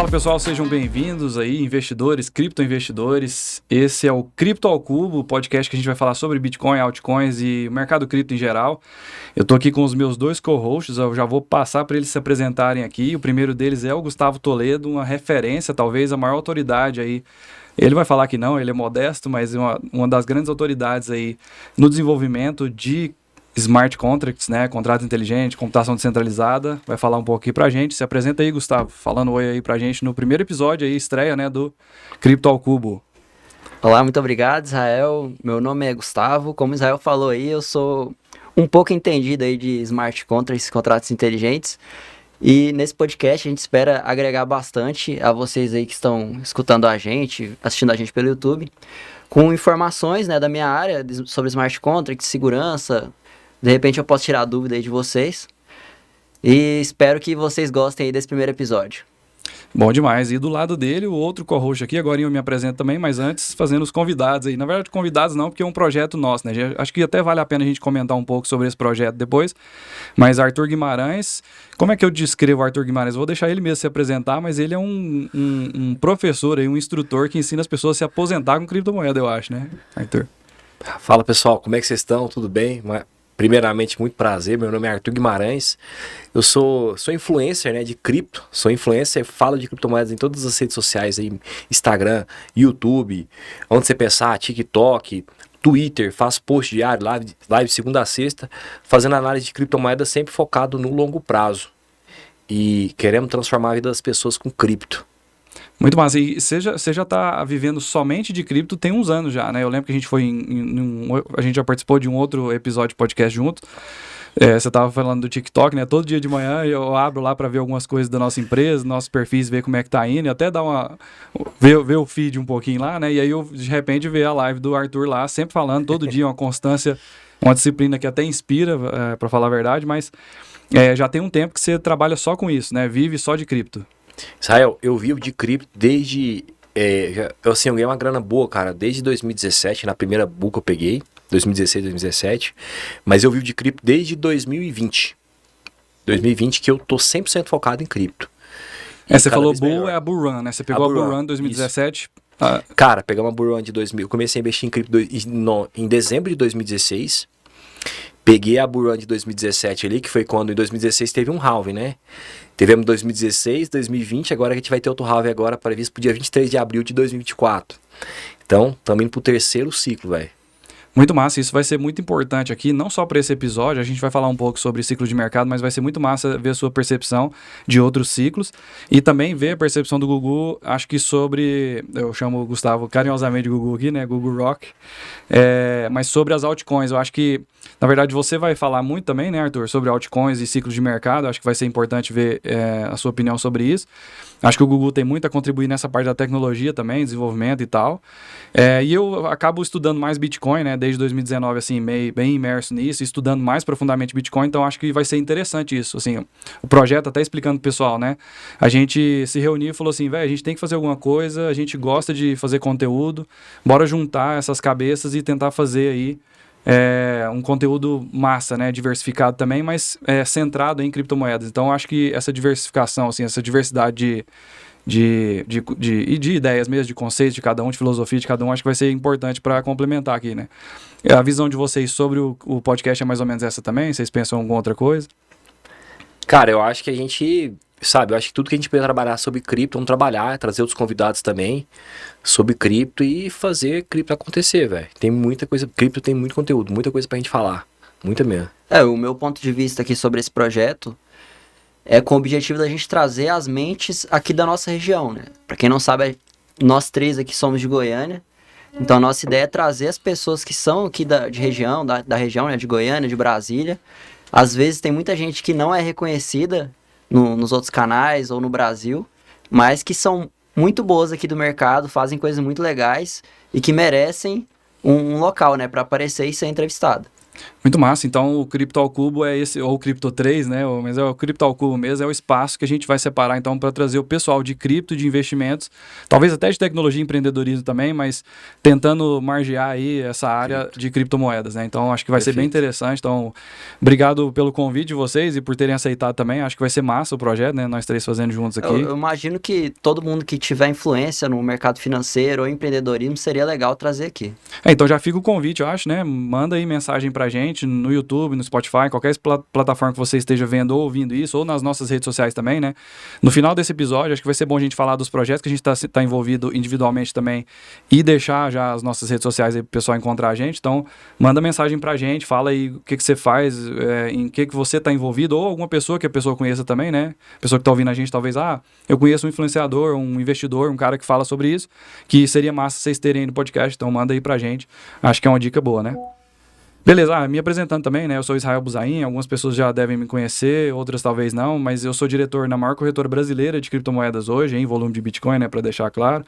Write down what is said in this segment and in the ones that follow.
pessoal, sejam bem-vindos aí, investidores, criptoinvestidores. Esse é o Cripto ao Cubo, podcast que a gente vai falar sobre Bitcoin, altcoins e o mercado cripto em geral. Eu tô aqui com os meus dois co-hosts, eu já vou passar para eles se apresentarem aqui. O primeiro deles é o Gustavo Toledo, uma referência, talvez a maior autoridade aí. Ele vai falar que não, ele é modesto, mas uma das grandes autoridades aí no desenvolvimento de smart contracts, né, contratos inteligentes, computação descentralizada, vai falar um pouco aqui pra gente. Se apresenta aí, Gustavo, falando oi aí pra gente no primeiro episódio aí, estreia, né, do Cripto ao Cubo. Olá, muito obrigado, Israel. Meu nome é Gustavo. Como Israel falou aí, eu sou um pouco entendido aí de smart contracts, contratos inteligentes. E nesse podcast a gente espera agregar bastante a vocês aí que estão escutando a gente, assistindo a gente pelo YouTube, com informações, né, da minha área sobre smart contracts, segurança. De repente eu posso tirar a dúvida aí de vocês. E espero que vocês gostem aí desse primeiro episódio. Bom demais. E do lado dele, o outro co-host aqui, agora eu me apresento também, mas antes fazendo os convidados aí. Na verdade, convidados não, porque é um projeto nosso, né? Acho que até vale a pena a gente comentar um pouco sobre esse projeto depois. Mas Arthur Guimarães, como é que eu descrevo o Arthur Guimarães? Vou deixar ele mesmo se apresentar, mas ele é um professor aí, um instrutor que ensina as pessoas a se aposentar com criptomoeda, eu acho, né, Arthur? Fala pessoal, como é que vocês estão? Tudo bem? Primeiramente, muito prazer, meu nome é Arthur Guimarães, eu sou influencer, né, de cripto, sou influencer, falo de criptomoedas em todas as redes sociais, aí, Instagram, YouTube, onde você pensar, TikTok, Twitter, faço post diário, live segunda a sexta, fazendo análise de criptomoedas sempre focado no longo prazo e queremos transformar a vida das pessoas com cripto. Muito massa. E você já está vivendo somente de cripto tem uns anos já, né? Eu lembro que a gente foi a gente já participou de um outro episódio de podcast junto. Você estava falando do TikTok, né? Todo dia de manhã eu abro lá para ver algumas coisas da nossa empresa, nossos perfis, ver como é que tá indo, e até dar ver o feed um pouquinho lá, né? E aí eu, de repente, ver a live do Arthur lá, sempre falando, todo dia, uma constância, uma disciplina que até inspira, para falar a verdade, mas já tem um tempo que você trabalha só com isso, né? Vive só de cripto. Israel, eu vivo de cripto desde... eu ganhei uma grana boa, cara, desde 2017, na primeira bull que eu peguei, 2016, 2017, mas eu vivo de cripto desde 2020. 2020 que eu tô 100% focado em cripto. Você falou bull, é a bull run, né? Você pegou a bull run 2017... Cara, peguei uma bull run de 2000, eu comecei a investir em cripto em dezembro de 2016, peguei a bull run de 2017 ali, que foi quando em 2016 teve um halving, né? Tivemos 2016, 2020, agora a gente vai ter outro halving agora previsto pro dia 23 de abril de 2024. Então, estamos indo pro terceiro ciclo, velho. Muito massa, isso vai ser muito importante aqui, não só para esse episódio, a gente vai falar um pouco sobre ciclo de mercado, mas vai ser muito massa ver a sua percepção de outros ciclos e também ver a percepção do Gugu, acho que sobre, eu chamo o Gustavo carinhosamente de Gugu aqui, né, Gugu Rock, mas sobre as altcoins, eu acho que, na verdade, você vai falar muito também, né, Arthur, sobre altcoins e ciclos de mercado, acho que vai ser importante ver a sua opinião sobre isso. Acho que o Gugu tem muito a contribuir nessa parte da tecnologia também, desenvolvimento e tal. E eu acabo estudando mais Bitcoin, né? Desde 2019, assim, bem imerso nisso, estudando mais profundamente Bitcoin, então acho que vai ser interessante isso. Assim, o projeto, até explicando pro pessoal, né? A gente se reuniu e falou assim, velho, a gente tem que fazer alguma coisa, a gente gosta de fazer conteúdo, bora juntar essas cabeças e tentar fazer aí um conteúdo massa, né, diversificado também, mas centrado em criptomoedas. Então, acho que essa diversificação, assim, essa diversidade de ideias mesmo, de conceitos de cada um, de filosofia de cada um, acho que vai ser importante para complementar aqui, né? A visão de vocês sobre o podcast é mais ou menos essa também? Vocês pensam em alguma outra coisa? Cara, eu acho que a gente... eu acho que tudo que a gente puder trabalhar sobre cripto, vamos trabalhar, trazer outros convidados também sobre cripto e fazer cripto acontecer, velho. Tem muita coisa, cripto tem muito conteúdo, muita coisa pra gente falar, muita mesmo. O meu ponto de vista aqui sobre esse projeto é com o objetivo da gente trazer as mentes aqui da nossa região, né? Pra quem não sabe, nós três aqui somos de Goiânia, então a nossa ideia é trazer as pessoas que são aqui da região, né, de Goiânia, de Brasília. Às vezes tem muita gente que não é reconhecida nos outros canais ou no Brasil, mas que são muito boas aqui do mercado, fazem coisas muito legais e que merecem um local, né, para aparecer e ser entrevistado. Muito massa. Então, o Cripto ao Cubo é esse, ou o Cripto 3, né? Mas é o Cripto ao Cubo mesmo, é o espaço que a gente vai separar, então, para trazer o pessoal de cripto, de investimentos, talvez até de tecnologia e empreendedorismo também, mas tentando margear aí essa área de criptomoedas, né? Então, acho que vai ser bem interessante. Então, obrigado pelo convite de vocês e por terem aceitado também. Acho que vai ser massa o projeto, né? Nós três fazendo juntos aqui. Eu imagino que todo mundo que tiver influência no mercado financeiro ou empreendedorismo seria legal trazer aqui. Então já fica o convite, eu acho, né? Manda aí mensagem pra gente no YouTube, no Spotify, qualquer plataforma que você esteja vendo ou ouvindo isso, ou nas nossas redes sociais também, né? No final desse episódio, acho que vai ser bom a gente falar dos projetos que a gente tá envolvido individualmente também e deixar já as nossas redes sociais aí pro pessoal encontrar a gente. Então, manda mensagem pra gente, fala aí o que você faz, em que você tá envolvido, ou alguma pessoa que a pessoa conheça também, né? Pessoa que tá ouvindo a gente, talvez, eu conheço um influenciador, um investidor, um cara que fala sobre isso, que seria massa vocês terem aí no podcast, então manda aí pra gente. Acho que é uma dica boa, né? Beleza, me apresentando também, né? Eu sou Israel Buzain, algumas pessoas já devem me conhecer, outras talvez não, mas eu sou diretor na maior corretora brasileira de criptomoedas hoje, em volume de Bitcoin, né? Para deixar claro.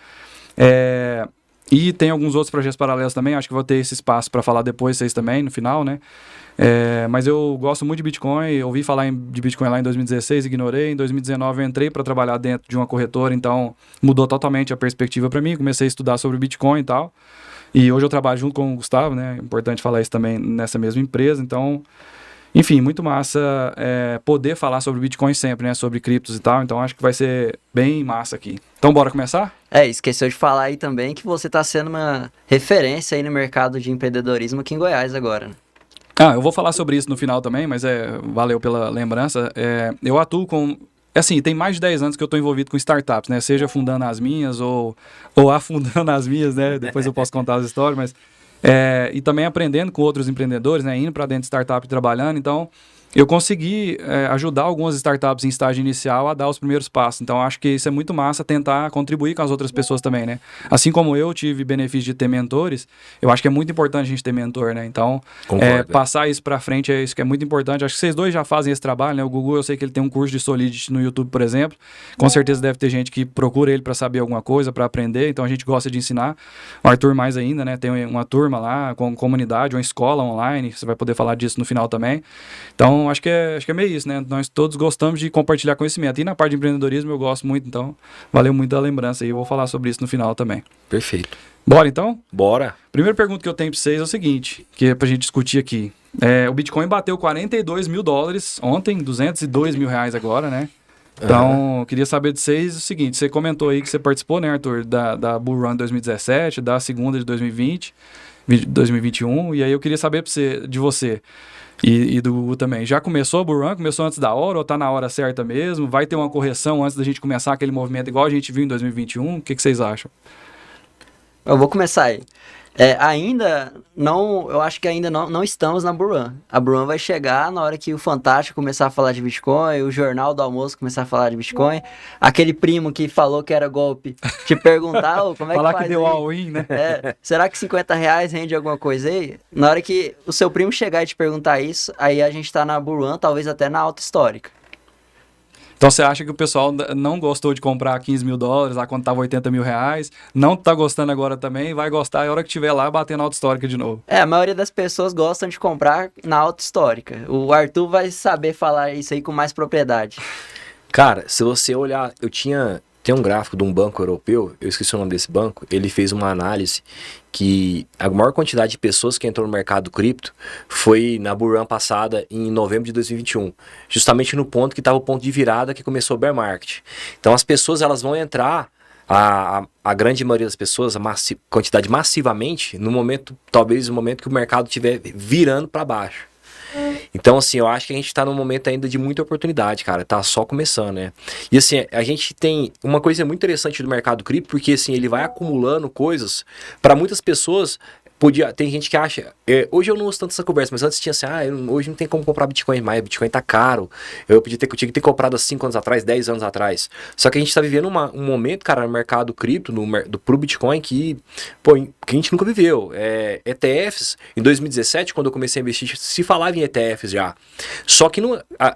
E tem alguns outros projetos paralelos também, acho que vou ter esse espaço para falar depois vocês também, no final, né? Mas eu gosto muito de Bitcoin, ouvi falar de Bitcoin lá em 2016, ignorei. Em 2019 eu entrei para trabalhar dentro de uma corretora, então mudou totalmente a perspectiva para mim, comecei a estudar sobre Bitcoin e tal. E hoje eu trabalho junto com o Gustavo, né? É importante falar isso também nessa mesma empresa. Então, enfim, muito massa poder falar sobre Bitcoin sempre, né? Sobre criptos e tal. Então, acho que vai ser bem massa aqui. Então, bora começar? Esqueceu de falar aí também que você está sendo uma referência aí no mercado de empreendedorismo aqui em Goiás agora, né? Eu vou falar sobre isso no final também, mas valeu pela lembrança. Eu atuo com... Assim, tem mais de 10 anos que eu estou envolvido com startups, né? Seja fundando as minhas ou afundando as minhas, né? Depois eu posso contar as histórias, mas... E também aprendendo com outros empreendedores, né? Indo para dentro de startup e trabalhando. Então, eu consegui ajudar algumas startups em estágio inicial a dar os primeiros passos. Então, acho que isso é muito massa, tentar contribuir com as outras pessoas também, né? Assim como eu tive benefício de ter mentores, eu acho que é muito importante a gente ter mentor, né? Então, passar isso para frente é isso que é muito importante. Acho que vocês dois já fazem esse trabalho, né? O Gugu, eu sei que ele tem um curso de Solidity no YouTube, por exemplo. Com certeza deve ter gente que procura ele para saber alguma coisa, para aprender. Então, a gente gosta de ensinar. O Arthur mais ainda, né? Tem uma turma lá, com comunidade, uma escola online. Você vai poder falar disso no final também. Então, acho que é meio isso, né? Nós todos gostamos de compartilhar conhecimento. E na parte de empreendedorismo eu gosto muito, então valeu muito a lembrança. E eu vou falar sobre isso no final também. Perfeito. Bora então? Bora. Primeira pergunta que eu tenho para vocês é o seguinte, que é pra gente discutir aqui. O Bitcoin bateu $42 mil ontem, R$202 mil agora, né? Então, eu queria saber de vocês o seguinte, você comentou aí que você participou, né, Arthur, da Bull Run 2017, da segunda de 2021, e aí eu queria saber de você e do Gugu também. Já começou a Bull Run? Começou antes da hora ou tá na hora certa mesmo? Vai ter uma correção antes da gente começar aquele movimento igual a gente viu em 2021? O que vocês acham? Eu vou começar aí. Ainda não, eu acho que ainda não estamos na Bull Run. A Bull Run vai chegar na hora que o Fantástico começar a falar de Bitcoin, o Jornal do Almoço começar a falar de Bitcoin, aquele primo que falou que era golpe, te perguntar, como é falar que faz que deu aí? all-in, né? Será que R$50 rende alguma coisa aí? Na hora que o seu primo chegar e te perguntar isso, aí a gente tá na Bull Run, talvez até na alta histórica. Então você acha que o pessoal não gostou de comprar $15 mil lá quando tava R$80 mil, não tá gostando agora também, vai gostar a hora que tiver lá batendo alta histórica de novo? A maioria das pessoas gostam de comprar na alta histórica. O Arthur vai saber falar isso aí com mais propriedade. Cara, se você olhar, tem um gráfico de um banco europeu, eu esqueci o nome desse banco, ele fez uma análise que a maior quantidade de pessoas que entrou no mercado cripto foi na Bull Run passada em novembro de 2021, justamente no ponto que estava o ponto de virada que começou o bear market. Então as pessoas elas vão entrar, a grande maioria das pessoas, quantidade massivamente, no momento, talvez no momento que o mercado estiver virando para baixo. Então, assim, eu acho que a gente tá num momento ainda de muita oportunidade, cara. Tá só começando, né? E, assim, a gente tem uma coisa muito interessante do mercado cripto, porque, assim, ele vai acumulando coisas para muitas pessoas. Tem gente que acha... hoje eu não uso tanto essa conversa, mas antes tinha assim, hoje não tem como comprar Bitcoin mais, Bitcoin tá caro. Eu tinha que ter comprado há 5 anos atrás, 10 anos atrás. Só que a gente tá vivendo um momento, cara, no mercado cripto, pro Bitcoin, que a gente nunca viveu. ETFs, em 2017, quando eu comecei a investir, se falava em ETFs já. Só que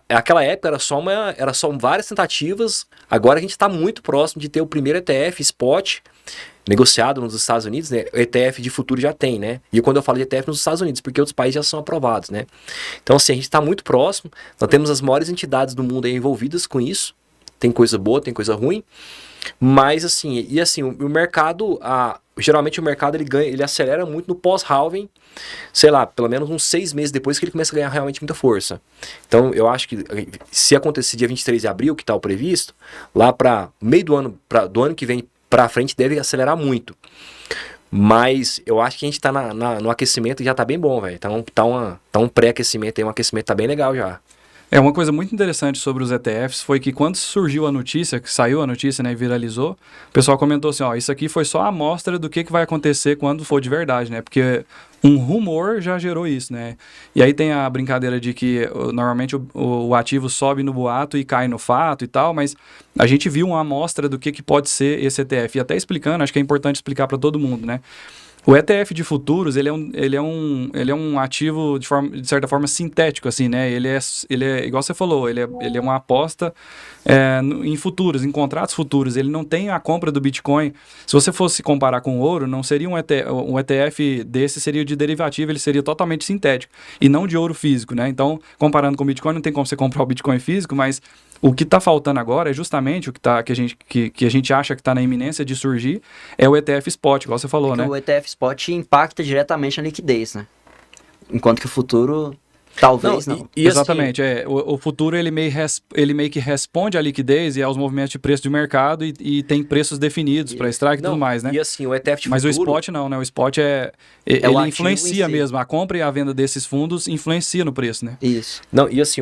naquela época eram só várias tentativas. Agora a gente tá muito próximo de ter o primeiro ETF, spot, negociado nos Estados Unidos, né? O ETF de futuro já tem, né? E quando eu falo de ETF nos Estados Unidos, porque outros países já são aprovados, né? Então, assim, a gente está muito próximo, nós temos as maiores entidades do mundo aí envolvidas com isso, tem coisa boa, tem coisa ruim, mas, assim, o mercado, geralmente o mercado ele acelera muito no pós-halving, sei lá, pelo menos uns 6 meses depois que ele começa a ganhar realmente muita força. Então, eu acho que se acontecer dia 23 de abril, que está o previsto, lá para meio do ano que vem para frente deve acelerar muito. Mas eu acho que a gente tá no aquecimento e já tá bem bom, velho. Tá um pré-aquecimento aí, um aquecimento tá bem legal já. Uma coisa muito interessante sobre os ETFs foi que quando surgiu a notícia, que saiu a notícia, né, e viralizou, o pessoal comentou assim, ó, isso aqui foi só a amostra do que vai acontecer quando for de verdade, né? Porque um rumor já gerou isso, né? E aí tem a brincadeira de que normalmente o ativo sobe no boato e cai no fato e tal, mas a gente viu uma amostra do que pode ser esse ETF. E até explicando, acho que é importante explicar para todo mundo, né? O ETF de futuros, ele é um ativo de certa forma sintético, assim, né? Ele é igual você falou, ele é uma aposta em futuros, em contratos futuros. Ele não tem a compra do Bitcoin. Se você fosse comparar com o ouro, não seria um ETF desse, seria de derivativo, ele seria totalmente sintético e não de ouro físico, né? Então, comparando com o Bitcoin, não tem como você comprar o Bitcoin físico, mas o que está faltando agora é justamente o que a gente acha que está na iminência de surgir, é o ETF Spot, igual você falou, né? O ETF Spot impacta diretamente na liquidez, né? Enquanto que o futuro, talvez não. Exatamente, o futuro ele meio que responde à liquidez e aos movimentos de preço de mercado e tem preços definidos para strike e tudo mais, né? E assim, o ETF de Mas futuro... o Spot não, né? O Spot ele influencia mesmo, a compra e a venda desses fundos influencia no preço, né? Isso. Não, e assim,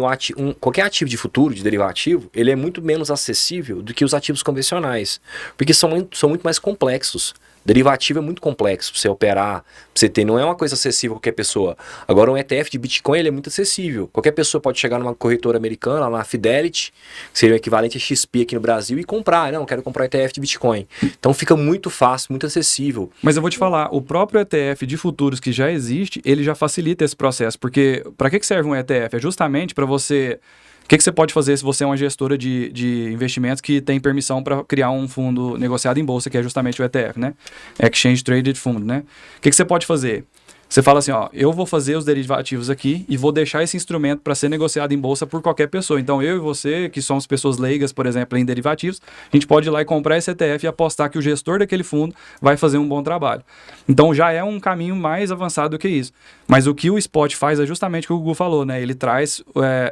qualquer ativo de futuro, de derivativo, ele é muito menos acessível do que os ativos convencionais, porque são muito mais complexos. Derivativo é muito complexo para você operar, pra você ter, não é uma coisa acessível a qualquer pessoa. Agora um ETF de Bitcoin ele é muito acessível. Qualquer pessoa pode chegar numa corretora americana, lá na Fidelity, que seria o equivalente a XP aqui no Brasil, e comprar. Não, quero comprar um ETF de Bitcoin. Então fica muito fácil, muito acessível. Mas eu vou te falar, o próprio ETF de futuros que já existe, ele já facilita esse processo, porque para que serve um ETF? É justamente para você... O que você pode fazer se você é uma gestora de investimentos que tem permissão para criar um fundo negociado em bolsa, que é justamente o ETF, né? Exchange Traded Fund, né? O que você pode fazer? Você fala assim, ó, eu vou fazer os derivativos aqui e vou deixar esse instrumento para ser negociado em bolsa por qualquer pessoa. Então, eu e você, que somos pessoas leigas, por exemplo, em derivativos, a gente pode ir lá e comprar esse ETF e apostar que o gestor daquele fundo vai fazer um bom trabalho. Então, já é um caminho mais avançado do que isso. Mas o que o Spot faz é justamente o que o Gugu falou, né? Ele traz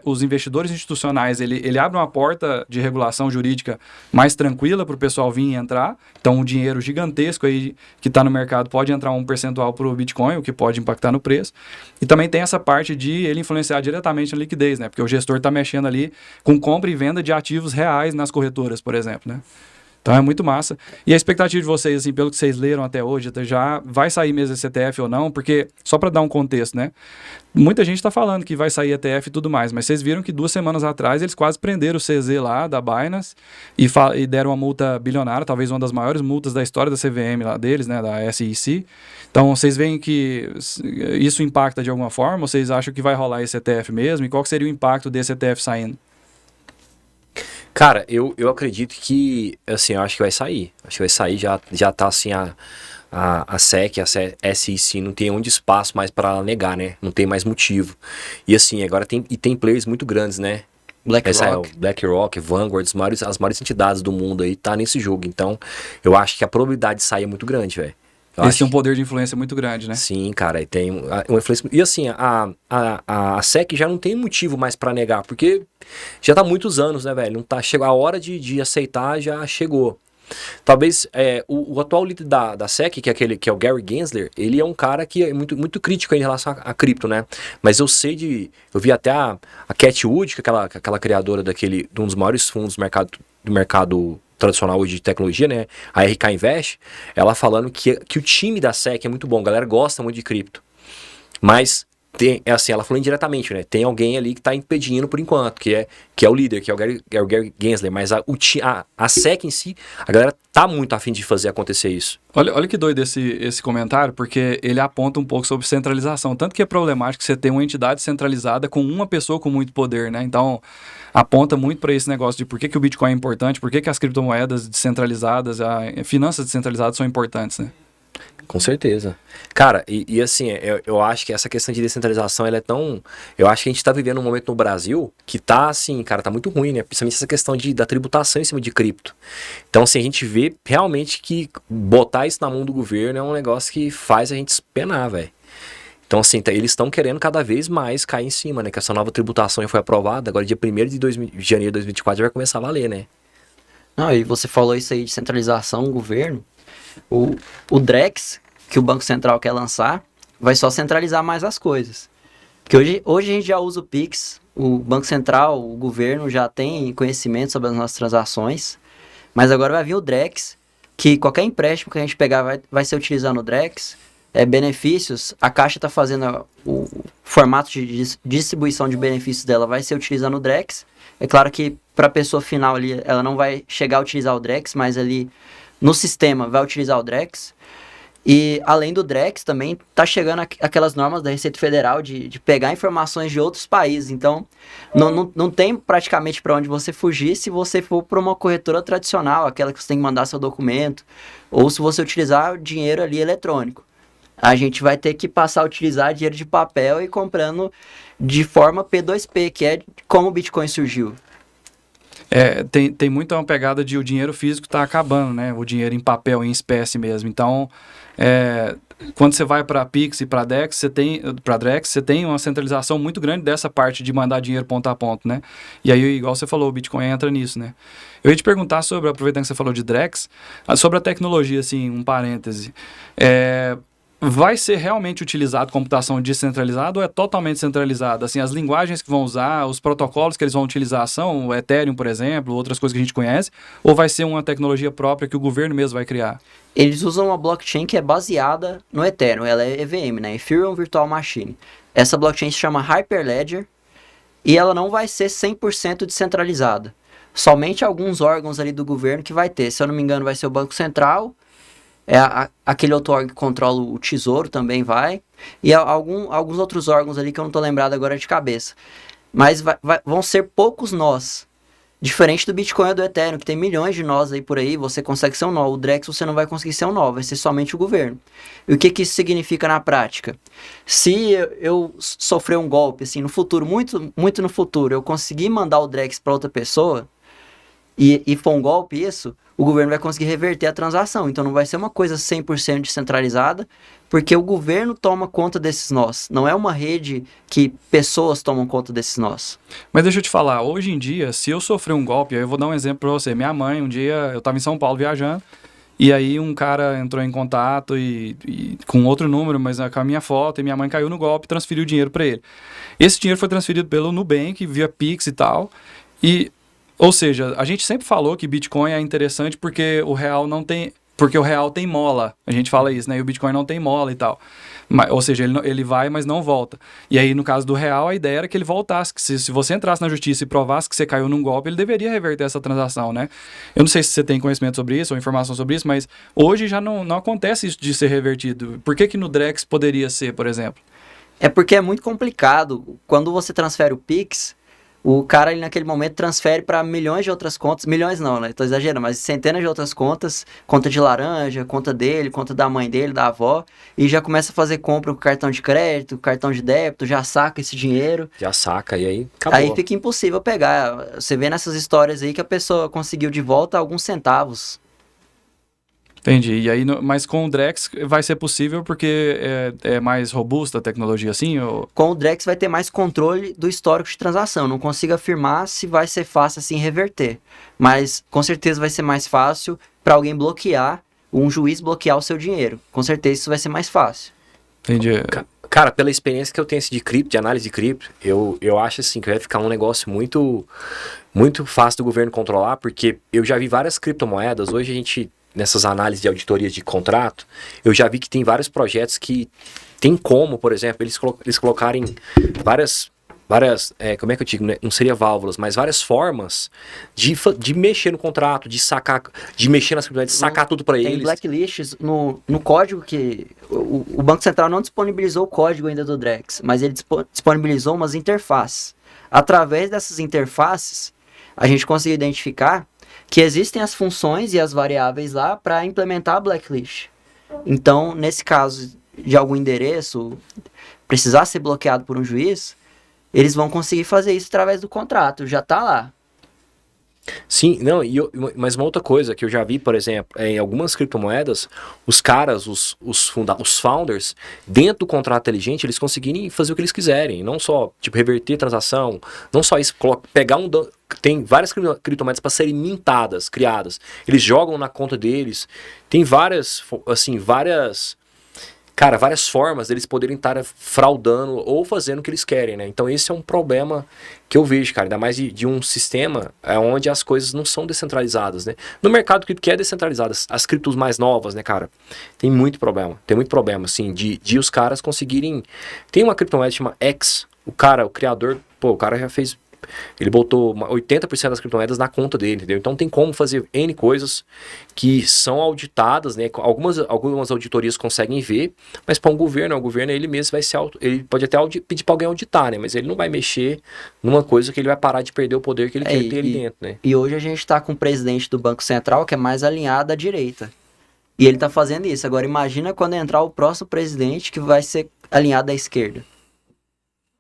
os investidores institucionais, ele abre uma porta de regulação jurídica mais tranquila para o pessoal vir e entrar. Então, um dinheiro gigantesco aí que está no mercado pode entrar um percentual para o Bitcoin, o que pode impactar no preço. E também tem essa parte de ele influenciar diretamente na liquidez, né? Porque o gestor está mexendo ali com compra e venda de ativos reais nas corretoras, por exemplo, né? Então é muito massa. E a expectativa de vocês, assim, pelo que vocês leram até hoje, já vai sair mesmo esse ETF ou não? Porque, só para dar um contexto, né? Muita gente está falando que vai sair ETF e tudo mais, mas vocês viram que 2 semanas atrás eles quase prenderam o CZ lá da Binance e deram uma multa bilionária, talvez uma das maiores multas da história da CVM lá deles, né? Da SEC. Então vocês veem que isso impacta de alguma forma? Ou vocês acham que vai rolar esse ETF mesmo? E qual que seria o impacto desse ETF saindo? Cara, eu acredito que, assim, eu acho que vai sair. Acho que vai sair, já tá assim, a SEC, a SEC não tem onde espaço mais para ela negar, né? Não tem mais motivo. E assim, agora tem players muito grandes, né? BlackRock, Vanguard, as maiores entidades do mundo aí tá nesse jogo. Então, eu acho que a probabilidade de sair é muito grande, velho. Esse tem um poder de influência muito grande, né? Sim, cara, e tem uma influência... E assim, a SEC já não tem motivo mais pra negar, porque já tá há muitos anos, né, velho? Não tá, chegou a hora de aceitar, já chegou. Talvez o atual líder da SEC, que é o Gary Gensler, ele é um cara que é muito, muito crítico em relação a cripto, né? Mas eu vi até a Cathie Wood, que é aquela criadora de um dos maiores fundos do mercado tradicional hoje de tecnologia, né? A RK Invest, ela falando que o time da SEC é muito bom, a galera gosta muito de cripto. Mas é assim, ela falou indiretamente, né? Tem alguém ali que tá impedindo por enquanto, que é o líder, que é o Gary Gensler, mas a SEC em si, a galera tá muito afim de fazer acontecer isso. Olha que doido esse comentário, porque ele aponta um pouco sobre centralização. Tanto que é problemático você ter uma entidade centralizada com uma pessoa com muito poder, né? Então, aponta muito para esse negócio de por que o Bitcoin é importante, por que as criptomoedas descentralizadas, finanças descentralizadas são importantes, né? Com certeza. Cara, e assim, eu acho que essa questão de descentralização, ela é tão... Eu acho que a gente tá vivendo um momento no Brasil que tá assim, cara, tá muito ruim, né? Principalmente essa questão da tributação em cima de cripto. Então, assim, a gente vê realmente que botar isso na mão do governo é um negócio que faz a gente penar, velho. Então, assim, eles estão querendo cada vez mais cair em cima, né? Que essa nova tributação já foi aprovada, agora dia 1º de janeiro de 2024 já vai começar a valer, né? Não, e você falou isso aí de centralização do governo. O Drex, que o Banco Central quer lançar, vai só centralizar mais as coisas. Porque hoje a gente já usa o Pix, o Banco Central, o governo já tem conhecimento sobre as nossas transações, mas agora vai vir o Drex, que qualquer empréstimo que a gente pegar vai ser utilizado no Drex, benefícios, a Caixa está fazendo o formato de distribuição de benefícios dela, vai ser utilizado no Drex. É claro que para a pessoa final ali, ela não vai chegar a utilizar o Drex, mas ali no sistema vai utilizar o Drex. E além do Drex também está chegando aquelas normas da Receita Federal de pegar informações de outros países. Então não tem praticamente para onde você fugir se você for para uma corretora tradicional, aquela que você tem que mandar seu documento, ou se você utilizar o dinheiro ali eletrônico. A gente vai ter que passar a utilizar dinheiro de papel e comprando de forma P2P, que é como o Bitcoin surgiu. Tem muito uma pegada de o dinheiro físico está acabando, né? O dinheiro em papel, em espécie mesmo. Então, quando você vai para Pix e para Drex, você tem uma centralização muito grande dessa parte de mandar dinheiro ponto a ponto, né? E aí, igual você falou, o Bitcoin entra nisso, né? Eu ia te perguntar aproveitando que você falou de Drex, sobre a tecnologia, assim, um parêntese. Vai ser realmente utilizado computação descentralizada ou é totalmente centralizada? Assim, as linguagens que vão usar, os protocolos que eles vão utilizar são o Ethereum, por exemplo, outras coisas que a gente conhece, ou vai ser uma tecnologia própria que o governo mesmo vai criar? Eles usam uma blockchain que é baseada no Ethereum, ela é EVM, né? Ethereum Virtual Machine. Essa blockchain se chama Hyperledger e ela não vai ser 100% descentralizada. Somente alguns órgãos ali do governo que vai ter. Se eu não me engano, vai ser o Banco Central, aquele outro órgão que controla o Tesouro também vai, e alguns outros órgãos ali que eu não estou lembrado agora de cabeça. Mas vão ser poucos nós. Diferente do Bitcoin e do Ethereum, que tem milhões de nós aí por aí, você consegue ser um nó. O Drex você não vai conseguir ser um nó, vai ser somente o governo. E o que isso significa na prática? Se eu sofrer um golpe, assim, no futuro, muito, muito no futuro, eu conseguir mandar o Drex para outra pessoa, e for um golpe isso, o governo vai conseguir reverter a transação. Então não vai ser uma coisa 100% descentralizada, porque o governo toma conta desses nós. Não é uma rede que pessoas tomam conta desses nós. Mas deixa eu te falar, hoje em dia, se eu sofrer um golpe, eu vou dar um exemplo para você. Minha mãe, um dia, eu estava em São Paulo viajando, e aí um cara entrou em contato e com outro número, mas com a minha foto, e minha mãe caiu no golpe e transferiu o dinheiro para ele. Esse dinheiro foi transferido pelo Nubank, via Pix e tal, ou seja, a gente sempre falou que Bitcoin é interessante porque o real não tem... Porque o real tem mola. A gente fala isso, né? E o Bitcoin não tem mola e tal. Ou seja, ele vai, mas não volta. E aí, no caso do real, a ideia era que ele voltasse. Que se você entrasse na justiça e provasse que você caiu num golpe, ele deveria reverter essa transação, né? Eu não sei se você tem conhecimento sobre isso ou informação sobre isso, mas hoje já não acontece isso de ser revertido. Por que no Drex poderia ser, por exemplo? É porque é muito complicado. Quando você transfere o Pix... O cara, ali naquele momento, transfere para milhões de outras contas. Milhões não, né? Tô exagerando, mas centenas de outras contas. Conta de laranja, conta dele, conta da mãe dele, da avó. E já começa a fazer compra com cartão de crédito, cartão de débito, já saca esse dinheiro. Já saca, e aí acabou. Aí fica impossível pegar. Você vê nessas histórias aí que a pessoa conseguiu de volta alguns centavos. Entendi. E aí, mas com o Drex vai ser possível porque é mais robusta a tecnologia assim? Ou... Com o Drex vai ter mais controle do histórico de transação. Não consigo afirmar se vai ser fácil assim reverter. Mas com certeza vai ser mais fácil para alguém bloquear, um juiz bloquear o seu dinheiro. Com certeza isso vai ser mais fácil. Entendi. Cara, pela experiência que eu tenho de cripto, de análise de cripto, eu acho assim que vai ficar um negócio muito, muito fácil do governo controlar, porque eu já vi várias criptomoedas. Hoje a gente nessas análises de auditorias de contrato, eu já vi que tem vários projetos que tem como, por exemplo, eles colocarem várias como é que eu digo, né? Não seria válvulas, mas várias formas de mexer no contrato, de sacar, de mexer nas criptomoedas, de sacar tudo para eles. Tem blacklists no código que o Banco Central não disponibilizou o código ainda do Drex, mas ele disponibilizou umas interfaces. Através dessas interfaces, a gente conseguiu identificar que existem as funções e as variáveis lá para implementar a blacklist. Então, nesse caso de algum endereço precisar ser bloqueado por um juiz, eles vão conseguir fazer isso através do contrato, já tá lá. Sim, não, mas uma outra coisa que eu já vi, por exemplo, em algumas criptomoedas, os caras, os founders, dentro do contrato inteligente, eles conseguirem fazer o que eles quiserem, não só, tipo, reverter transação, não só isso, pegar tem várias criptomoedas para serem mintadas, criadas, eles jogam na conta deles, tem várias formas deles poderem estar fraudando ou fazendo o que eles querem, né? Então esse é um problema que eu vejo, cara, ainda mais de um sistema onde as coisas não são descentralizadas, né? No mercado cripto que é descentralizado, as criptos mais novas, né, cara? Tem muito problema, assim, de os caras conseguirem... Tem uma criptomoeda que chama X, o criador, o cara já fez... Ele botou 80% das criptomoedas na conta dele, entendeu? Então tem como fazer N coisas que são auditadas, né? Algumas auditorias conseguem ver, mas para o governo ele mesmo vai ele pode até pedir para alguém auditar, né? Mas ele não vai mexer numa coisa que ele vai parar de perder o poder que ele quer ter ali dentro, né? E hoje a gente está com o presidente do Banco Central que é mais alinhado à direita. E ele está fazendo isso. Agora imagina quando entrar o próximo presidente que vai ser alinhado à esquerda.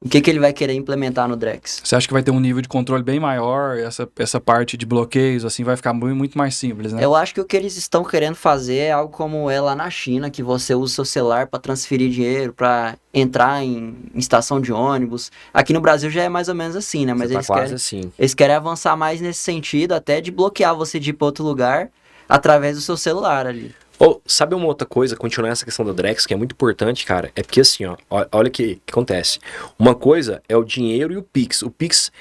O que ele vai querer implementar no Drex? Você acha que vai ter um nível de controle bem maior? Essa parte de bloqueios, assim, vai ficar muito mais simples, né? Eu acho que o que eles estão querendo fazer é algo como é lá na China, que você usa o seu celular para transferir dinheiro, para entrar em estação de ônibus. Aqui no Brasil já é mais ou menos assim, né? Mas eles querem avançar mais nesse sentido, até de bloquear você de ir para outro lugar através do seu celular ali. Sabe uma outra coisa, continuar essa questão do Drex, que é muito importante, cara? É porque assim, olha o que acontece. Uma coisa é o dinheiro e o Pix. O Pix,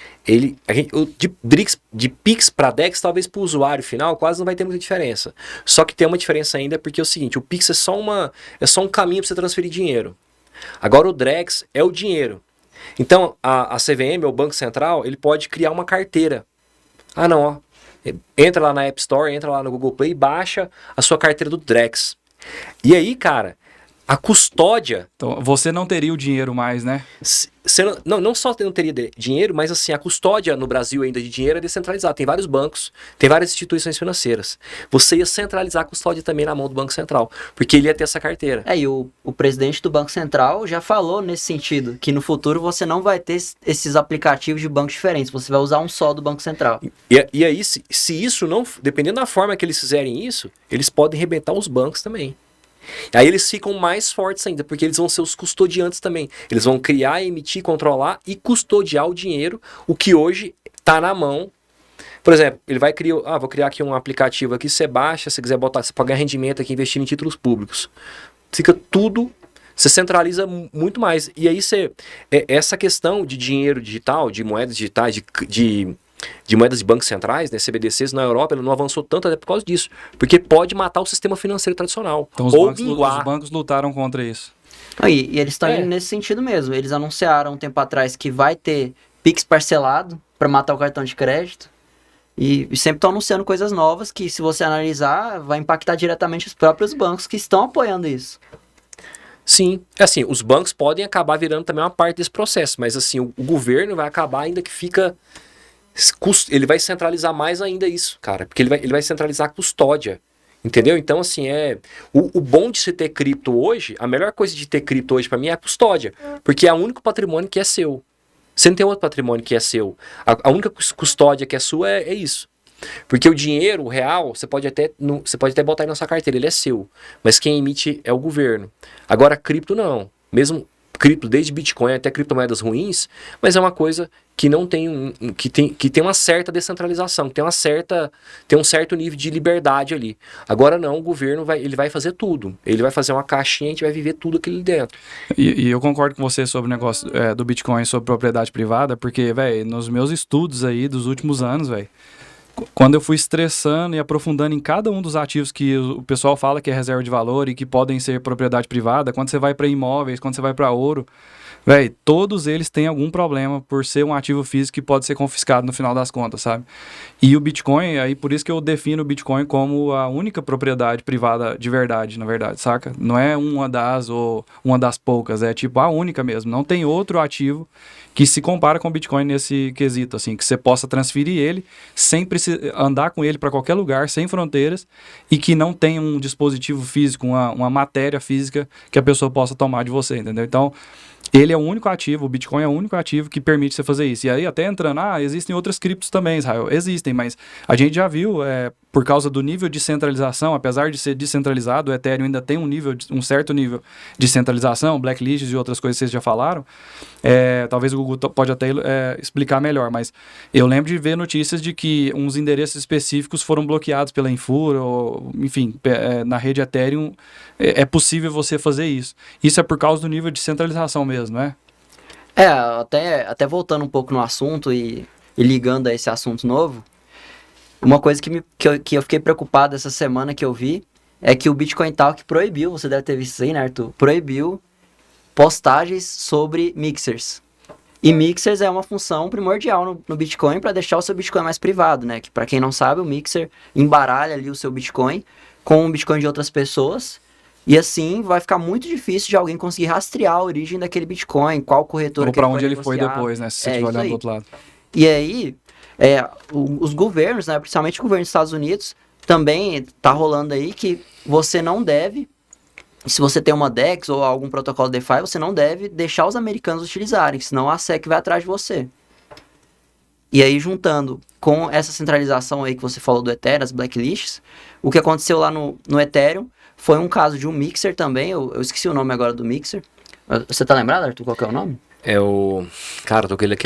de Pix para Drex, talvez para o usuário final, quase não vai ter muita diferença. Só que tem uma diferença ainda, porque é o seguinte, o Pix é só um caminho para você transferir dinheiro. Agora o Drex é o dinheiro. Então, a CVM, o Banco Central, ele pode criar uma carteira. Entra lá na App Store, entra lá no Google Play e baixa a sua carteira do Drex. E aí, cara, a custódia... Então, você não teria o dinheiro mais, né? Não só não teria dinheiro, mas assim, a custódia no Brasil ainda de dinheiro é descentralizada. Tem vários bancos, tem várias instituições financeiras. Você ia centralizar a custódia também na mão do Banco Central, porque ele ia ter essa carteira. E o presidente do Banco Central já falou nesse sentido, que no futuro você não vai ter esses aplicativos de bancos diferentes, você vai usar um só do Banco Central. E aí, se isso não... Dependendo da forma que eles fizerem isso, eles podem arrebentar os bancos também. Aí eles ficam mais fortes ainda, porque eles vão ser os custodiantes também. Eles vão criar, emitir, controlar e custodiar o dinheiro, o que hoje está na mão. Por exemplo, ele vai criar, vou criar aqui um aplicativo aqui, você baixa, se quiser botar, você pode ganhar rendimento aqui, investir em títulos públicos. Fica tudo, você centraliza muito mais. E aí essa questão de dinheiro digital, de moedas digitais, de moedas de bancos centrais, né, CBDCs, na Europa, ele não avançou tanto até por causa disso. Porque pode matar o sistema financeiro tradicional. Então os bancos lutaram contra isso. E eles estão indo nesse sentido mesmo. Eles anunciaram um tempo atrás que vai ter Pix parcelado para matar o cartão de crédito. E sempre estão anunciando coisas novas que, se você analisar, vai impactar diretamente os próprios bancos que estão apoiando isso. Sim, assim, os bancos podem acabar virando também uma parte desse processo, mas assim, o governo vai acabar ainda que fica... Ele vai centralizar mais ainda isso, cara, porque ele vai centralizar a custódia, entendeu? Então, assim, o bom de se ter cripto hoje, a melhor coisa de ter cripto hoje pra mim é a custódia, porque é o único patrimônio que é seu. Você não tem outro patrimônio que é seu. A única custódia que é sua é isso. Porque o dinheiro, o real, você pode até botar aí na sua carteira, ele é seu, mas quem emite é o governo. Agora, cripto não. Mesmo cripto, desde Bitcoin até criptomoedas ruins, mas é uma coisa que não tem que tem uma certa descentralização, tem um certo nível de liberdade ali. Agora não, o governo vai fazer tudo. Ele vai fazer uma caixinha e a gente vai viver tudo aquilo ali dentro. E eu concordo com você sobre o negócio do Bitcoin, sobre propriedade privada, porque, velho, nos meus estudos aí dos últimos anos, velho, quando eu fui estressando e aprofundando em cada um dos ativos que o pessoal fala que é reserva de valor e que podem ser propriedade privada, quando você vai para imóveis, quando você vai para ouro, velho, todos eles têm algum problema por ser um ativo físico que pode ser confiscado no final das contas, sabe? E o Bitcoin, aí por isso que eu defino o Bitcoin como a única propriedade privada de verdade, na verdade, saca? Não é uma das ou uma das poucas, é tipo a única mesmo. Não tem outro ativo que se compara com o Bitcoin nesse quesito, assim, que você possa transferir ele sem andar com ele para qualquer lugar, sem fronteiras, e que não tenha um dispositivo físico, uma matéria física que a pessoa possa tomar de você, entendeu? Então, ele é o único ativo, o Bitcoin é o único ativo que permite você fazer isso. E aí, até entrando, existem outras criptos também, Israel. Existem, mas a gente já viu, por causa do nível de centralização, apesar de ser descentralizado, o Ethereum ainda tem um certo nível de centralização, blacklists e outras coisas que vocês já falaram. Talvez o Google pode até explicar melhor, mas eu lembro de ver notícias de que uns endereços específicos foram bloqueados pela Infura, ou, enfim, na rede Ethereum é possível você fazer isso. Isso é por causa do nível de centralização mesmo, né? Até voltando um pouco no assunto e ligando a esse assunto novo, uma coisa que eu fiquei preocupado essa semana que eu vi é que o Bitcoin Talk proibiu, você deve ter visto isso aí, né, Arthur? Proibiu postagens sobre mixers. E mixers é uma função primordial no Bitcoin para deixar o seu Bitcoin mais privado, né? Que para quem não sabe, o mixer embaralha ali o seu Bitcoin com o Bitcoin de outras pessoas. E assim vai ficar muito difícil de alguém conseguir rastrear a origem daquele Bitcoin, qual corretora ou que ele para onde ele foi negociado. depois, né? Se você estiver olhando do outro lado. E aí, os governos, né, principalmente o governo dos Estados Unidos, também tá rolando aí que você não deve, se você tem uma DEX ou algum protocolo DeFi, você não deve deixar os americanos utilizarem, senão a SEC vai atrás de você. E aí, juntando com essa centralização aí que você falou do Ethereum, as blacklists, o que aconteceu lá no Ethereum foi um caso de um mixer também, eu esqueci o nome agora do mixer. Você tá lembrado, Arthur, qual que é o nome? É o... Cara, eu tô com ele aqui.